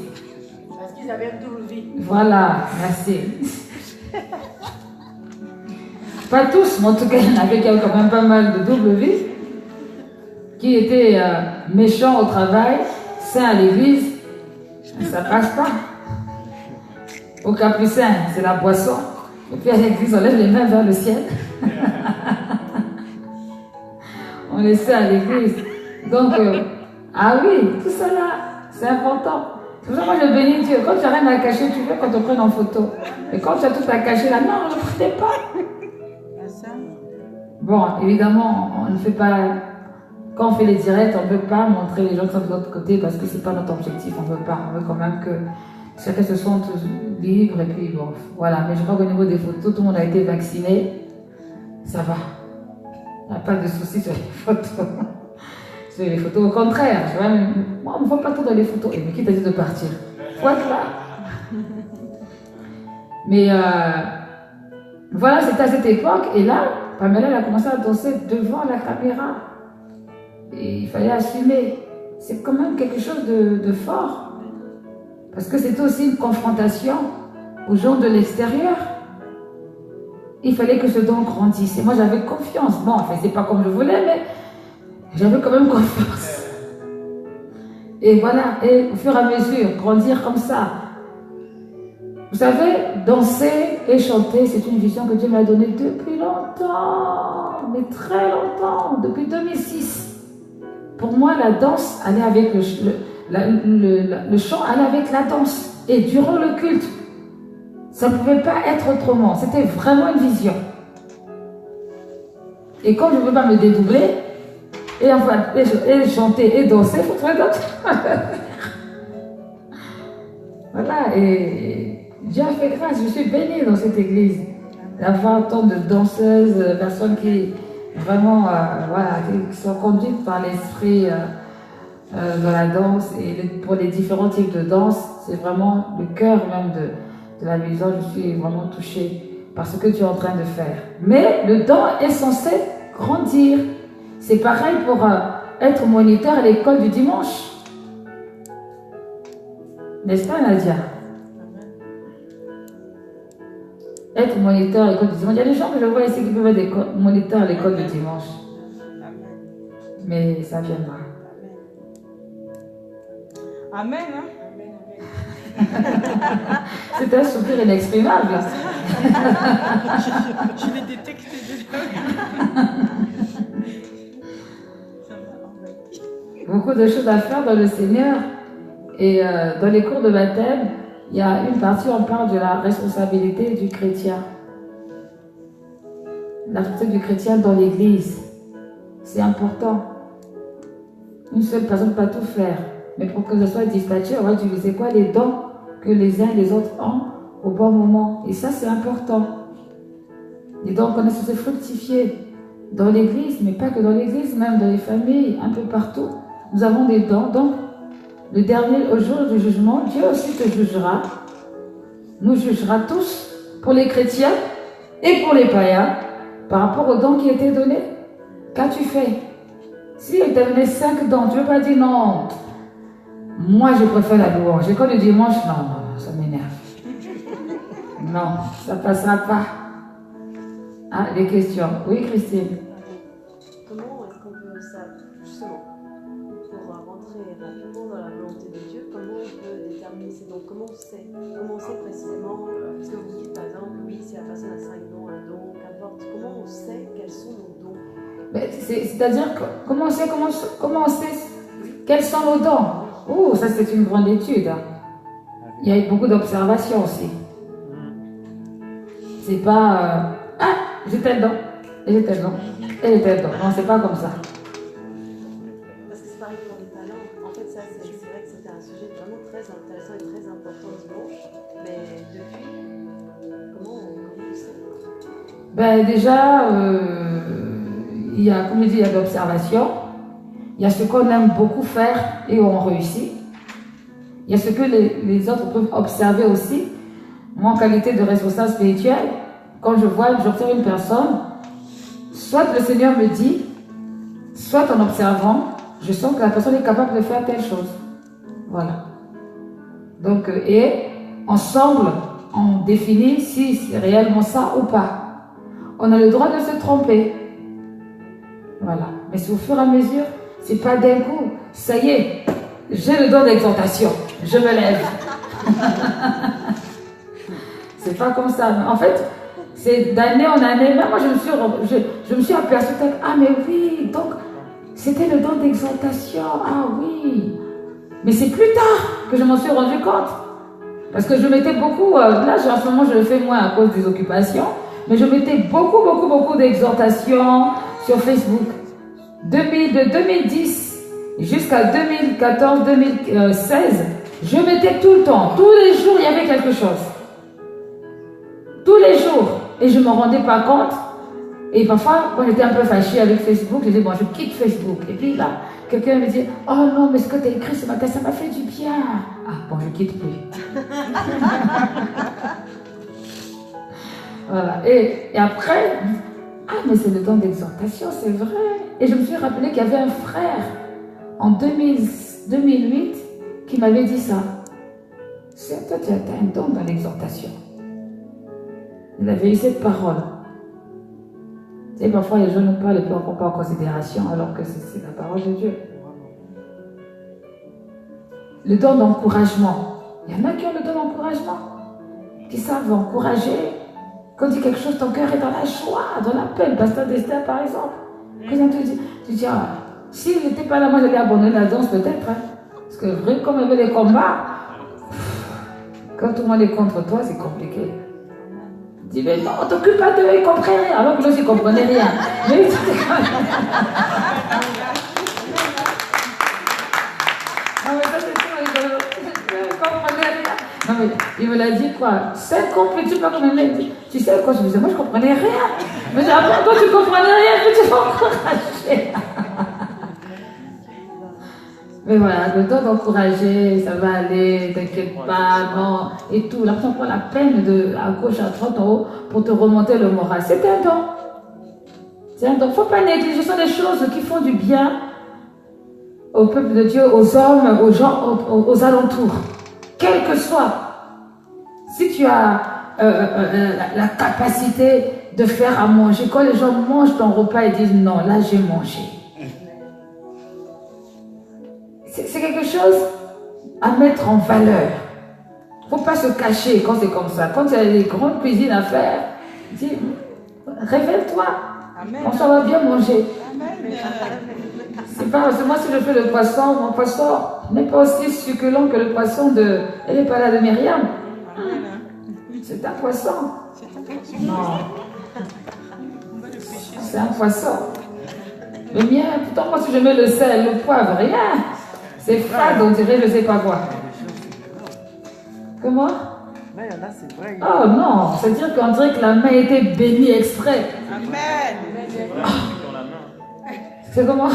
Parce qu'ils avaient une double vie. Voilà, merci. Pas tous, mais en tout cas, il y en avait quand même pas mal de double vie qui étaient méchants au travail, saints à l'église. Ça passe pas. Au capucin, c'est la boisson. Et puis à l'église, on lève les mains vers le ciel. On les sait à l'église. Donc, oui, tout ça là, c'est important. C'est pour ça que moi je bénis Dieu. Quand tu n'as rien à cacher, tu veux qu'on te prenne en photo. Et quand tu as tout à cacher là, non, ne prenez pas. Bon, évidemment, on ne fait pas. Quand on fait les directs, on ne peut pas montrer les gens qui sont de l'autre côté parce que ce n'est pas notre objectif. On ne veut pas. On veut quand même que chacun se sent libre et puis bon, voilà. Mais je crois qu'au niveau des photos, tout le monde a été vacciné. Ça va. Il n'y a pas de souci sur les photos. Sur les photos, au contraire. Tu vois, moi, on ne voit pas tout dans les photos. Et mais qui t'a dit de partir? Faut être là. Mais voilà, c'était à cette époque. Et là, Pamela elle a commencé à danser devant la caméra. Et il fallait assumer. C'est quand même quelque chose de fort. Parce que c'était aussi une confrontation aux gens de l'extérieur. Il fallait que ce don grandisse. Et moi, j'avais confiance. Bon, enfin, c'est pas comme je voulais, mais j'avais quand même confiance. Et voilà, et au fur et à mesure, grandir comme ça. Vous savez, danser et chanter, c'est une vision que Dieu m'a donnée depuis longtemps, mais très longtemps, depuis 2006. Pour moi, la danse allait avec le chant allait avec la danse. Et durant le culte, ça ne pouvait pas être autrement. C'était vraiment une vision. Et quand je ne veux pas me dédoubler, et chanter et danser, il faut trouver d'autres. Voilà, et Dieu a fait grâce. Je suis bénie dans cette église d'avoir tant de danseuses, personnes qui vraiment voilà, qui sont conduites par l'esprit dans la danse. Et pour les différents types de danse, c'est vraiment le cœur même de la maison. Je suis vraiment touchée par ce que tu es en train de faire. Mais le don est censé grandir. C'est pareil pour être moniteur à l'école du dimanche. N'est-ce pas, Nadia? Être moniteur à l'école du dimanche. Il y a des gens que je vois ici qui peuvent être moniteurs à l'école du dimanche. Mais ça viendra. Amen. C'est un soupir inexprimable. Je l'ai détecté déjà. Beaucoup de choses à faire dans le Seigneur. Et dans les cours de baptême, il y a une partie où on parle de la responsabilité du chrétien. La responsabilité du chrétien dans l'église. C'est important. Une seule personne ne peut pas tout faire. Mais pour que ce soit dispatché, on va utiliser quoi? Les dons que les uns et les autres ont au bon moment. Et ça, c'est important. Les dons qu'on est censé fructifier dans l'église, mais pas que dans l'église, même dans les familles, un peu partout. Nous avons des dons. Donc, le dernier, au jour du jugement, Dieu aussi te jugera. Nous jugera tous, pour les chrétiens et pour les païens, par rapport aux dons qui étaient donnés. Qu'as-tu fait? Si il t'a donné 5 dons, tu ne veux pas dire non. Moi, je préfère la louange. Et quand le dimanche, non, ça m'énerve. Non, ça ne passera pas. Ah, des questions. Oui, Christine. Comment est-ce qu'on peut savoir, justement, pour rentrer rapidement dans la volonté de Dieu, comment on peut déterminer ces dons? Comment on sait précisément, parce que vous dites par exemple, oui, si la personne a 5 dons, un don, qu'importe, comment on sait quels sont nos dons? C'est-à-dire, comment on sait quels sont nos dons? Oh, ça c'est une grande étude. Hein. Il y a eu beaucoup d'observations aussi. C'est pas ah, j'ai tel don, et j'ai tel don, et j'ai tel don. Non, c'est pas comme ça. Parce que c'est pareil pour les talents. En fait, ça, c'est vrai que c'était un sujet vraiment très intéressant et très important dimanche. Mais depuis, comment on sait? Déjà, il y a, comme je dis, il y a de l'observation. Il y a ce qu'on aime beaucoup faire et on réussit. Il y a ce que les autres peuvent observer aussi. Moi, en qualité de responsable spirituel, quand j'observe une personne, soit le Seigneur me dit, soit en observant, je sens que la personne est capable de faire telle chose. Voilà. Donc, et ensemble, on définit si c'est réellement ça ou pas. On a le droit de se tromper. Voilà. Mais c'est au fur et à mesure, c'est pas d'un coup. Ça y est, j'ai le don d'exhortation. Je me lève. C'est pas comme ça. En fait, c'est d'année en année. Même moi, je me suis aperçue que, ah mais oui, donc c'était le don d'exhortation. Ah oui. Mais c'est plus tard que je m'en suis rendu compte. Parce que je mettais beaucoup, là en ce moment je le fais moins à cause des occupations, mais je mettais beaucoup d'exhortations sur Facebook. De 2010 jusqu'à 2014-2016, Je mettais tout le temps, tous les jours, il y avait quelque chose. Tous les jours. Et je ne me rendais pas compte. Et parfois, quand j'étais un peu fâchée avec Facebook, je disais, bon, je quitte Facebook. Et puis là, quelqu'un me dit, oh non, mais ce que tu as écrit ce matin, ça m'a fait du bien. Ah bon, je quitte plus. Voilà. Et après, ah, mais c'est le don d'exhortation, c'est vrai. Et je me suis rappelé qu'il y avait un frère en 2008 qui m'avait dit ça. C'est toi, tu as un don dans l'exhortation. Il avait eu cette parole. Et parfois, les gens ne pas les prennent pas en considération alors que c'est la parole de Dieu. Le don d'encouragement. Il y en a qui ont le don d'encouragement, qui savent encourager. Quand tu dis quelque chose, ton cœur est dans la joie, dans la paix. Le pasteur d'Esther, par exemple. Quand on te dit, tu dis, ah, s'il n'était pas là, moi j'allais abandonner la danse peut-être. Hein. Parce que vrai, comme il y avait les combats, quand tout le monde est contre toi, c'est compliqué. Tu dis, mais non, on t'occupe pas d'eux, ils comprennent rien. Alors que l'autre, ils ne comprenaient rien. Mais c'était quand même... Non, mais ça, c'est tout, ils ne comprenaient rien. Non, mais il me l'a dit quoi 5 ans plus, tu sais pas combien de temps. Tu sais quoi, je me disais, moi, je ne comprenais rien. Mais après, toi, tu ne comprenais rien, puis tu vas encourager. Mais voilà, le temps d'encourager, ça va aller, t'inquiète pas, non, et tout. Là, on prend la peine de, à gauche, à droite, en haut, pour te remonter le moral. C'est un don. C'est un don. Il ne faut pas négliger. Ce sont des choses qui font du bien au peuple de Dieu, aux hommes, aux gens, aux alentours. Quel que soit. Si tu as la capacité de faire à manger, quand les gens mangent ton repas, ils disent non, là, j'ai mangé. C'est quelque chose à mettre en valeur. Il ne faut pas se cacher quand c'est comme ça. Quand il y a des grandes cuisines à faire, dis, révèle-toi. On s'en va bien manger. C'est pas parce que moi, si je fais le poisson, mon poisson n'est pas aussi succulent que le poisson de... Elle n'est pas là de Myriam. C'est un poisson. Non. C'est un poisson. Le mien, pourtant, moi, si je mets le sel, le poivre, rien. C'est fade, on dirait, je ne sais pas quoi. Comment? Là, il y en a, c'est vrai. Oh non, c'est-à-dire qu'on dirait que la main était bénie exprès. Amen. C'est comment?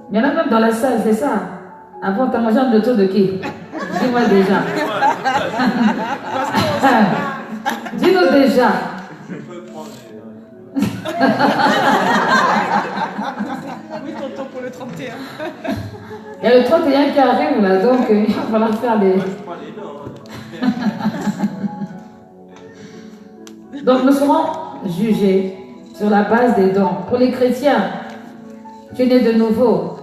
Il y en a même dans la salle, c'est ça. Avant, t'as mangé un de de qui? Dis-moi déjà. Dis-nous déjà. Oui, tonton, pour le 31. Il y a le 31 qui arrive là, donc il va falloir faire des... Donc nous serons jugés sur la base des dons. Pour les chrétiens, tu es né de nouveau.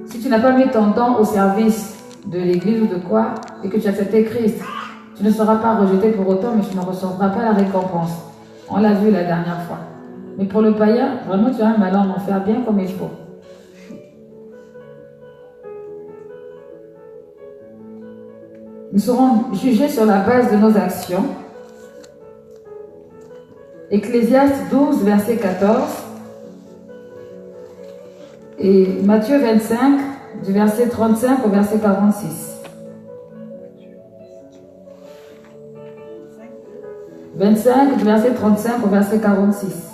Si tu n'as pas mis ton don au service de l'église ou de quoi, et que tu as accepté Christ, tu ne seras pas rejeté pour autant, mais tu ne recevras pas la récompense. On l'a vu la dernière fois. Mais pour le païen, vraiment tu as un malin en enfer bien comme il faut. Nous serons jugés sur la base de nos actions. Ecclésiaste 12, verset 14. Et Matthieu 25, du verset 35 au verset 46. 25, du verset 35 au verset 46.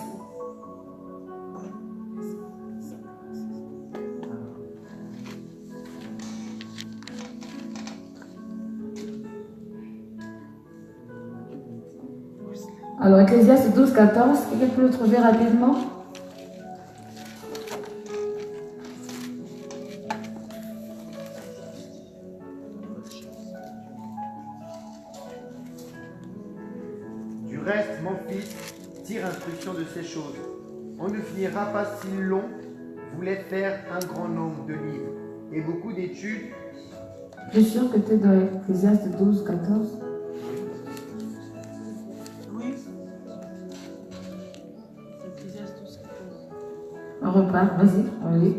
Alors, Ecclésiaste 12, 14, quelqu'un peut le trouver rapidement? Du reste, mon fils, tire instruction de ces choses. On ne finira pas si l'on voulait faire un grand nombre de livres et beaucoup d'études. Je suis sûr que tu es dans Ecclésiaste 12, 14. Oui. On repart, vas-y, on lit.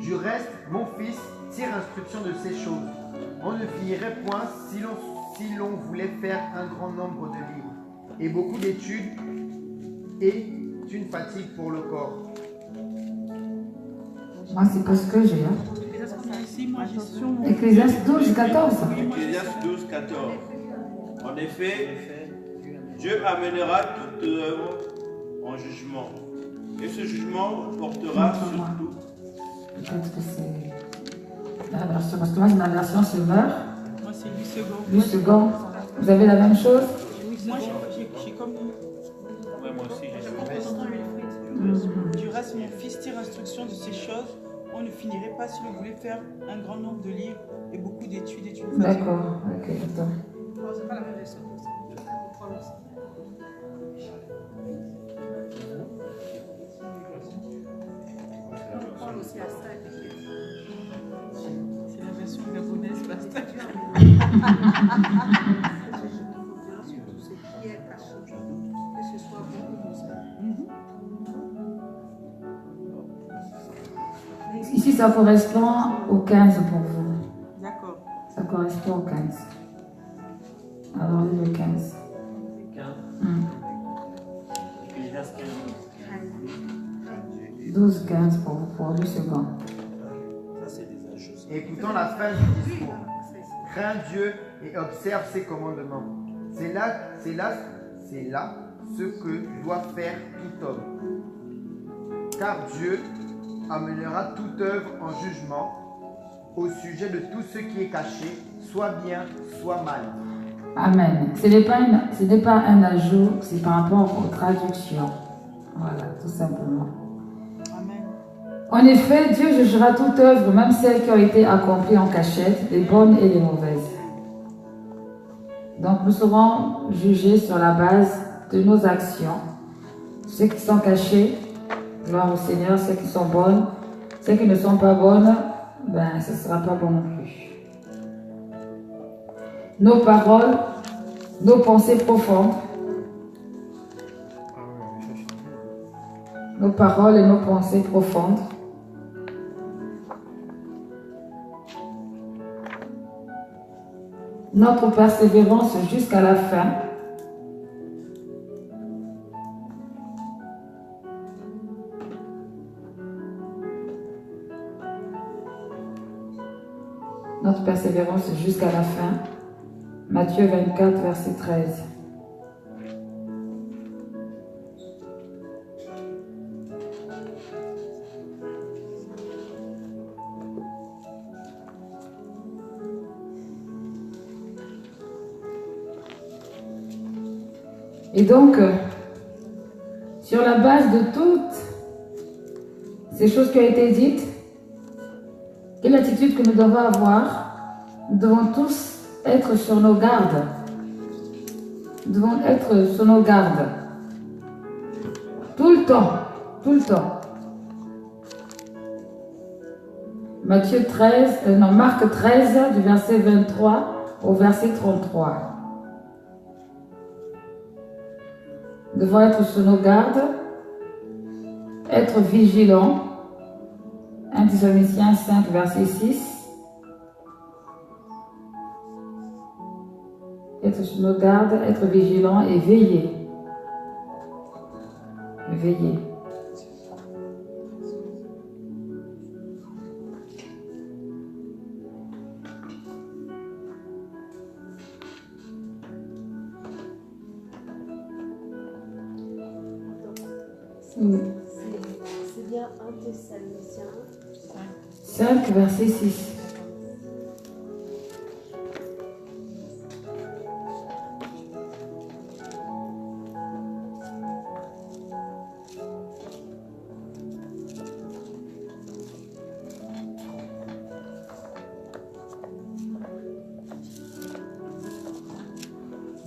Du reste, mon fils, tire instruction de ces choses. On ne finirait point si l'on voulait faire un grand nombre de livres et beaucoup d'études est une fatigue pour le corps. Moi, c'est pas ce que j'ai. Hein. Ici, moi, j'ai sur mon... Ecclésiaste 12, 14. Ecclésiaste 12, 14. En effet, Dieu amènera toute œuvre en jugement. Et ce jugement portera sur tout. Peut-être que c'est la version, parce que moi, c'est ma version Semeur. Moi, c'est lui second. Lui second. Vous avez la même chose? Moi, j'ai comme... Ouais, moi aussi, j'ai Du reste, mon fils tire instruction de ces choses. On ne finirait pas si on voulait faire un grand nombre de livres et beaucoup d'études et tu le fais. D'accord, ok, attends. Non, c'est pas la même version. On parle aussi à ça. C'est la version gabonaise, pasteur. Sur tout ce qui est caché, que ce soit bon ou mauvais. Ici, ça correspond au 15 pour vous. D'accord. Ça correspond au 15. Alors, le 15. 12, 15 pour vous, pour le second. Ça, c'est des ajustements. Écoutons la fin du discours. Crains Dieu et observe ses commandements. C'est là ce que doit faire tout homme. Car Dieu amènera toute œuvre en jugement au sujet de tout ce qui est caché, soit bien, soit mal. Amen. Ce n'est pas un ajout, c'est par rapport aux traductions. Voilà, tout simplement. Amen. En effet, Dieu jugera toute œuvre, même celles qui ont été accomplies en cachette, les bonnes et les mauvaises. Donc nous serons jugés sur la base de nos actions. Ceux qui sont cachés, gloire au Seigneur, ceux qui sont bonnes, ceux qui ne sont pas bonnes, ben ce ne sera pas bon non plus. Nos paroles, nos pensées profondes, nos paroles et nos pensées profondes, notre persévérance jusqu'à la fin, notre persévérance jusqu'à la fin. Matthieu 24, verset 13. Et donc, sur la base de toutes ces choses qui ont été dites, quelle attitude que nous devons avoir? Nous devons tous être sur nos gardes. Nous devons être sur nos gardes. Tout le temps. Tout le temps. Marc 13, du verset 23 au verset 33. Nous devons être sur nos gardes, être vigilants. 1 Thessaloniciens 5, verset 6. Être sur nos gardes, être vigilants et veiller. Veiller. C'est bien 1 Thessaloniciens 5, verset 6.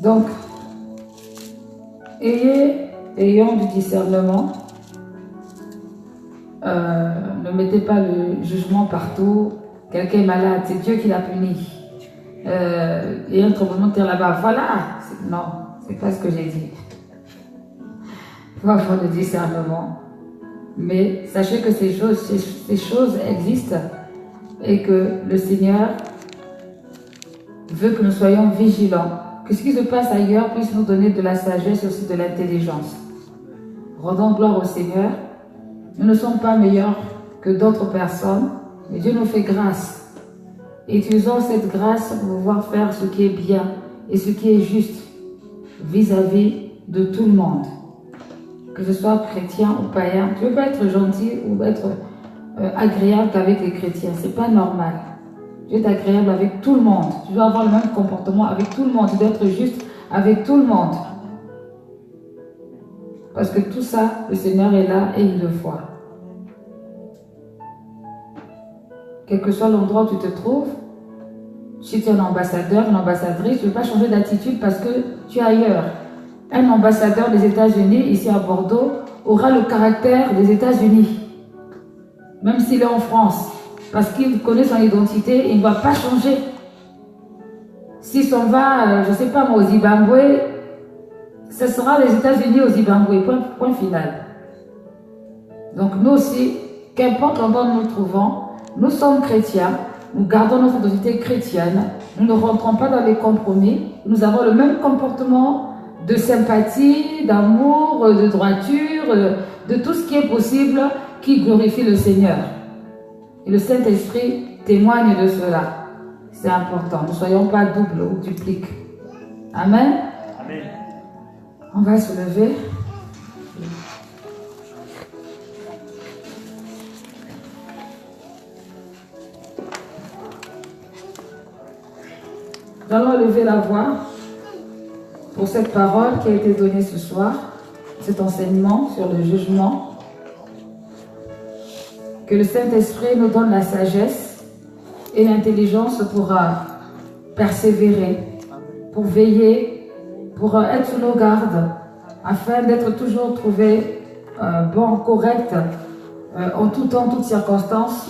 Donc, ayons du discernement. Ne mettez pas le jugement partout. Quelqu'un est malade, c'est Dieu qui l'a puni. Et un tremblement de terre là-bas, voilà. Non, c'est pas ce que j'ai dit. Il faut avoir le discernement. Mais sachez que ces choses existent et que le Seigneur veut que nous soyons vigilants. Que ce qui se passe ailleurs puisse nous donner de la sagesse et aussi de l'intelligence. Rendons gloire au Seigneur. Nous ne sommes pas meilleurs que d'autres personnes. Mais Dieu nous fait grâce. Et utilisons cette grâce pour pouvoir faire ce qui est bien et ce qui est juste vis-à-vis de tout le monde. Que ce soit chrétien ou païen. Tu ne peux pas être gentil ou être agréable qu'avec les chrétiens. Ce n'est pas normal. Tu es agréable avec tout le monde. Tu dois avoir le même comportement avec tout le monde. Tu dois être juste avec tout le monde. Parce que tout ça, le Seigneur est là et il le voit. Quel que soit l'endroit où tu te trouves, si tu es un ambassadeur, une ambassadrice, tu ne peux pas changer d'attitude parce que tu es ailleurs. Un ambassadeur des États-Unis, ici à Bordeaux, aura le caractère des États-Unis. Même s'il est en France. Parce qu'il connaît son identité, il ne va pas changer. S'il s'en va, je ne sais pas moi, au Zimbabwe, ce sera les États-Unis au Zimbabwe, point final. Donc nous aussi, qu'importe l'endroit où nous nous trouvons, nous sommes chrétiens, nous gardons notre identité chrétienne, nous ne rentrons pas dans les compromis, nous avons le même comportement de sympathie, d'amour, de droiture, de tout ce qui est possible qui glorifie le Seigneur. Et le Saint-Esprit témoigne de cela. C'est important, ne soyons pas doubles ou dupliques. Amen. Amen. On va se lever. Nous allons lever la voix pour cette parole qui a été donnée ce soir, cet enseignement sur le jugement. Que le Saint-Esprit nous donne la sagesse et l'intelligence pour persévérer, pour veiller, pour être sous nos gardes, afin d'être toujours trouvé bon, correct, en tout temps, toutes circonstances.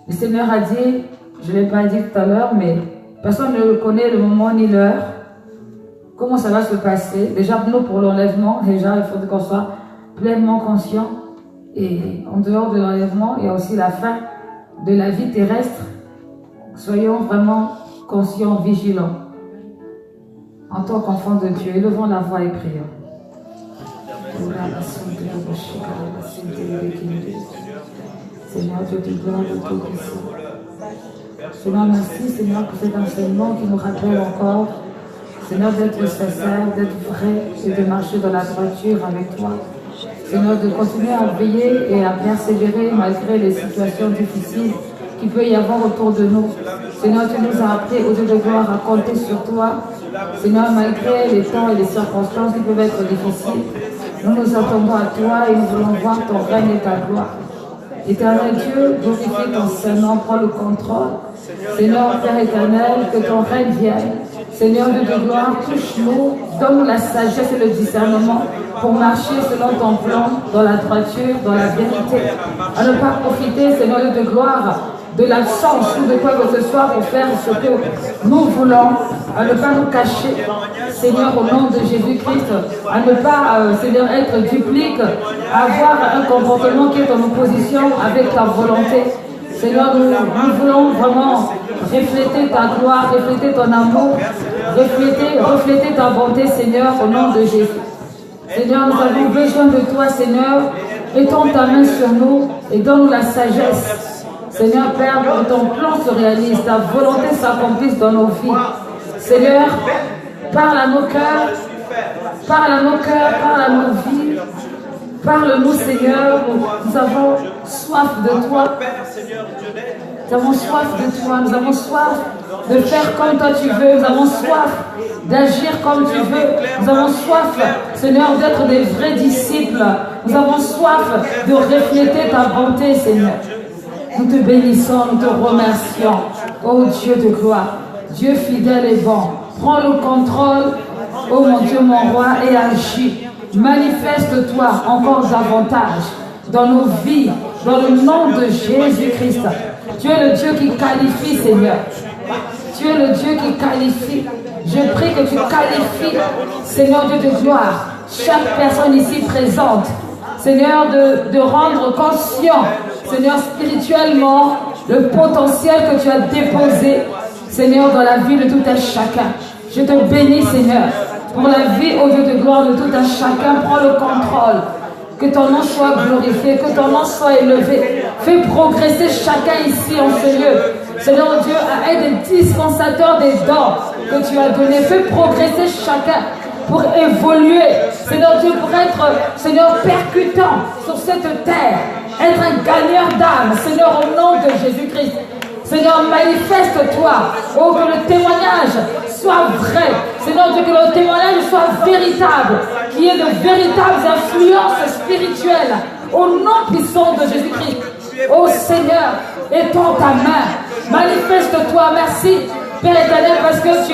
Le Seigneur a dit, je ne l'ai pas dit tout à l'heure, mais personne ne connaît le moment ni l'heure. Comment ça va se passer? Déjà, nous, pour l'enlèvement, déjà, il faut qu'on soit pleinement conscient. Et en dehors de l'enlèvement, il y a aussi la fin de la vie terrestre. Soyons vraiment conscients, vigilants. En tant qu'enfants de Dieu, élevons la voix et prions. Seigneur Dieu de gloire, de tout puissant. Seigneur, merci Seigneur pour cet enseignement qui nous rappelle encore, Seigneur, d'être sincère, d'être vrai et de marcher dans la droiture avec toi. Seigneur, de continuer à veiller et à persévérer malgré les situations difficiles qu'il peut y avoir autour de nous. Seigneur, tu nous as appris au Dieu de gloire à compter sur toi. Seigneur, malgré les temps et les circonstances qui peuvent être difficiles, nous nous attendons à toi et nous voulons voir ton règne et ta gloire. Éternel Dieu, glorifie ton Saint-Nom, prends le contrôle. Seigneur, Père éternel, que ton règne vienne. Seigneur Dieu de gloire, touche-nous, donne-nous la sagesse et le discernement pour marcher selon ton plan, dans la droiture, dans la vérité. À ne pas profiter, Seigneur Dieu de gloire, de la chance ou de quoi que ce soit pour faire ce que nous voulons, à ne pas nous cacher, Seigneur, au nom de Jésus-Christ, à ne pas, Seigneur, être duplique, à avoir un comportement qui est en opposition avec ta volonté. Seigneur, nous voulons vraiment refléter ta gloire, refléter ton amour, refléter ta bonté, Seigneur, au nom de Jésus. Seigneur, nous avons besoin de toi, Seigneur. Étends ta main sur nous et donne-nous la sagesse. Seigneur, Père, que ton plan se réalise, ta volonté s'accomplisse dans nos vies. Seigneur, parle à nos cœurs, parle à nos cœurs, parle à nos vies. Parle-nous, Seigneur, nous avons soif de toi. Nous avons soif de toi, nous avons soif de faire comme toi tu veux, nous avons soif d'agir comme tu veux, nous avons soif, Seigneur, d'être des vrais disciples, nous avons soif de refléter ta bonté, Seigneur. Nous te bénissons, nous te remercions, ô Dieu de gloire, Dieu fidèle et bon, prends le contrôle, ô mon Dieu, mon roi, et agis. Manifeste-toi encore davantage dans nos vies, dans le nom de Jésus-Christ. Tu es le Dieu qui qualifie, Seigneur. Tu es le Dieu qui qualifie. Je prie que tu qualifies, Seigneur Dieu de gloire, chaque personne ici présente. Seigneur, de rendre conscient, Seigneur, spirituellement, le potentiel que tu as déposé, Seigneur, dans la vie de tout un chacun. Je te bénis, Seigneur, pour la vie, au Dieu de gloire, de tout un chacun. Prends le contrôle. Que ton nom soit glorifié, que ton nom soit élevé. Fais progresser chacun ici en ce lieu. Seigneur Dieu, à être des dispensateurs des dons que tu as donnés. Fais progresser chacun pour évoluer. Seigneur Dieu, pour être, Seigneur, percutant sur cette terre. Être un gagneur d'âme, Seigneur, au nom de Jésus-Christ. Seigneur, manifeste-toi. Oh, que le témoignage soit vrai. Seigneur Dieu, que le témoignage soit véritable. Qu'il y ait de véritables influences spirituelles. Au nom puissant de Jésus-Christ. Oh Seigneur, étends ta main. Manifeste-toi. Merci, Père éternel, parce que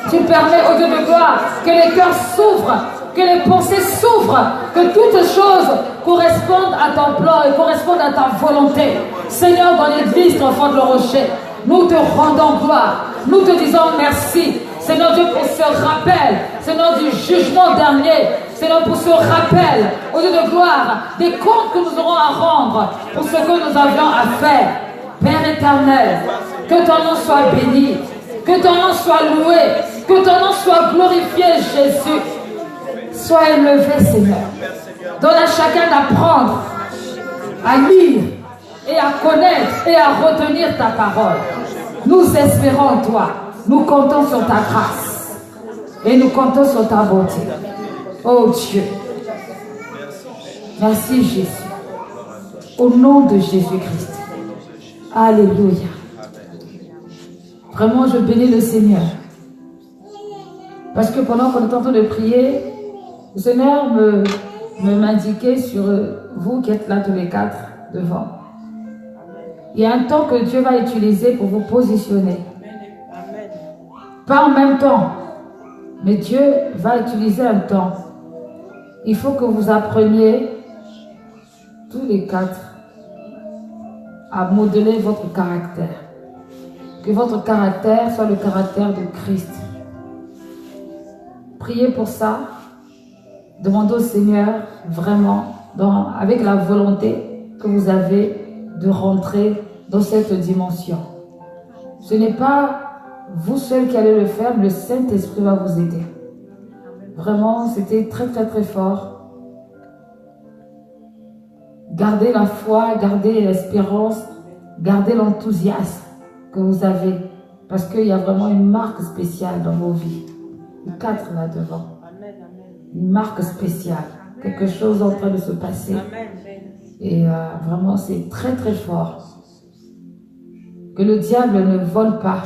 tu permets, au Dieu de gloire, que les cœurs s'ouvrent, que les pensées s'ouvrent, que toutes choses correspondent à ton plan et correspondent à ta volonté. Seigneur, dans l'église d'enfants de le rocher, nous te rendons gloire. Nous te disons merci. Seigneur Dieu, pour ce rappel, Seigneur, du jugement dernier. Seigneur, pour ce rappel, au Dieu de gloire, des comptes que nous aurons à rendre pour ce que nous avions à faire. Père éternel, que ton nom soit béni, que ton nom soit loué, que ton nom soit glorifié, Jésus. Sois élevé, Seigneur. Donne à chacun d'apprendre à lire et à connaître et à retenir ta parole. Nous espérons en toi. Nous comptons sur ta grâce. Et nous comptons sur ta bonté. Oh Dieu. Merci Jésus. Au nom de Jésus-Christ. Alléluia. Vraiment, je bénis le Seigneur. Parce que pendant qu'on est en train de prier, le Seigneur m'indiquait sur vous qui êtes là tous les quatre devant. Il y a un temps que Dieu va utiliser pour vous positionner. Pas en même temps, mais Dieu va utiliser un temps. Il faut que vous appreniez, tous les quatre, à modeler votre caractère. Que votre caractère soit le caractère de Christ. Priez pour ça. Demandez au Seigneur, vraiment, avec la volonté que vous avez de rentrer dans cette dimension. Ce n'est pas vous seul qui allez le faire, mais le Saint-Esprit va vous aider. Vraiment, c'était très, très, très fort. Gardez la foi, gardez l'espérance, gardez l'enthousiasme que vous avez. Parce qu'il y a vraiment une marque spéciale dans vos vies. Les quatre là devant. Une marque spéciale. Quelque chose en train de se passer. Et vraiment, c'est très, très fort. Que le diable ne vole pas.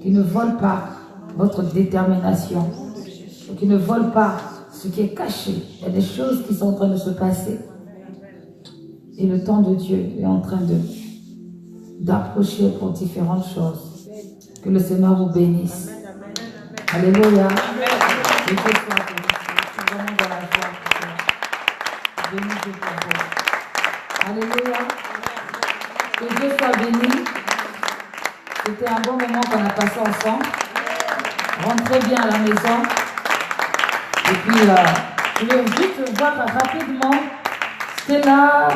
Qu'il ne vole pas votre détermination. Qu'il ne vole pas ce qui est caché. Il y a des choses qui sont en train de se passer. Et le temps de Dieu est en train d'approcher pour différentes choses. Que le Seigneur vous bénisse. Alléluia. Que Dieu soit béni. Je suis vraiment dans la joie. Béni Dieu pour vous. Alléluia. Que Dieu soit béni. C'était un bon moment qu'on a passé ensemble. Rentrez bien à la maison. Et puis, je vais juste voir rapidement ce qu'elle a.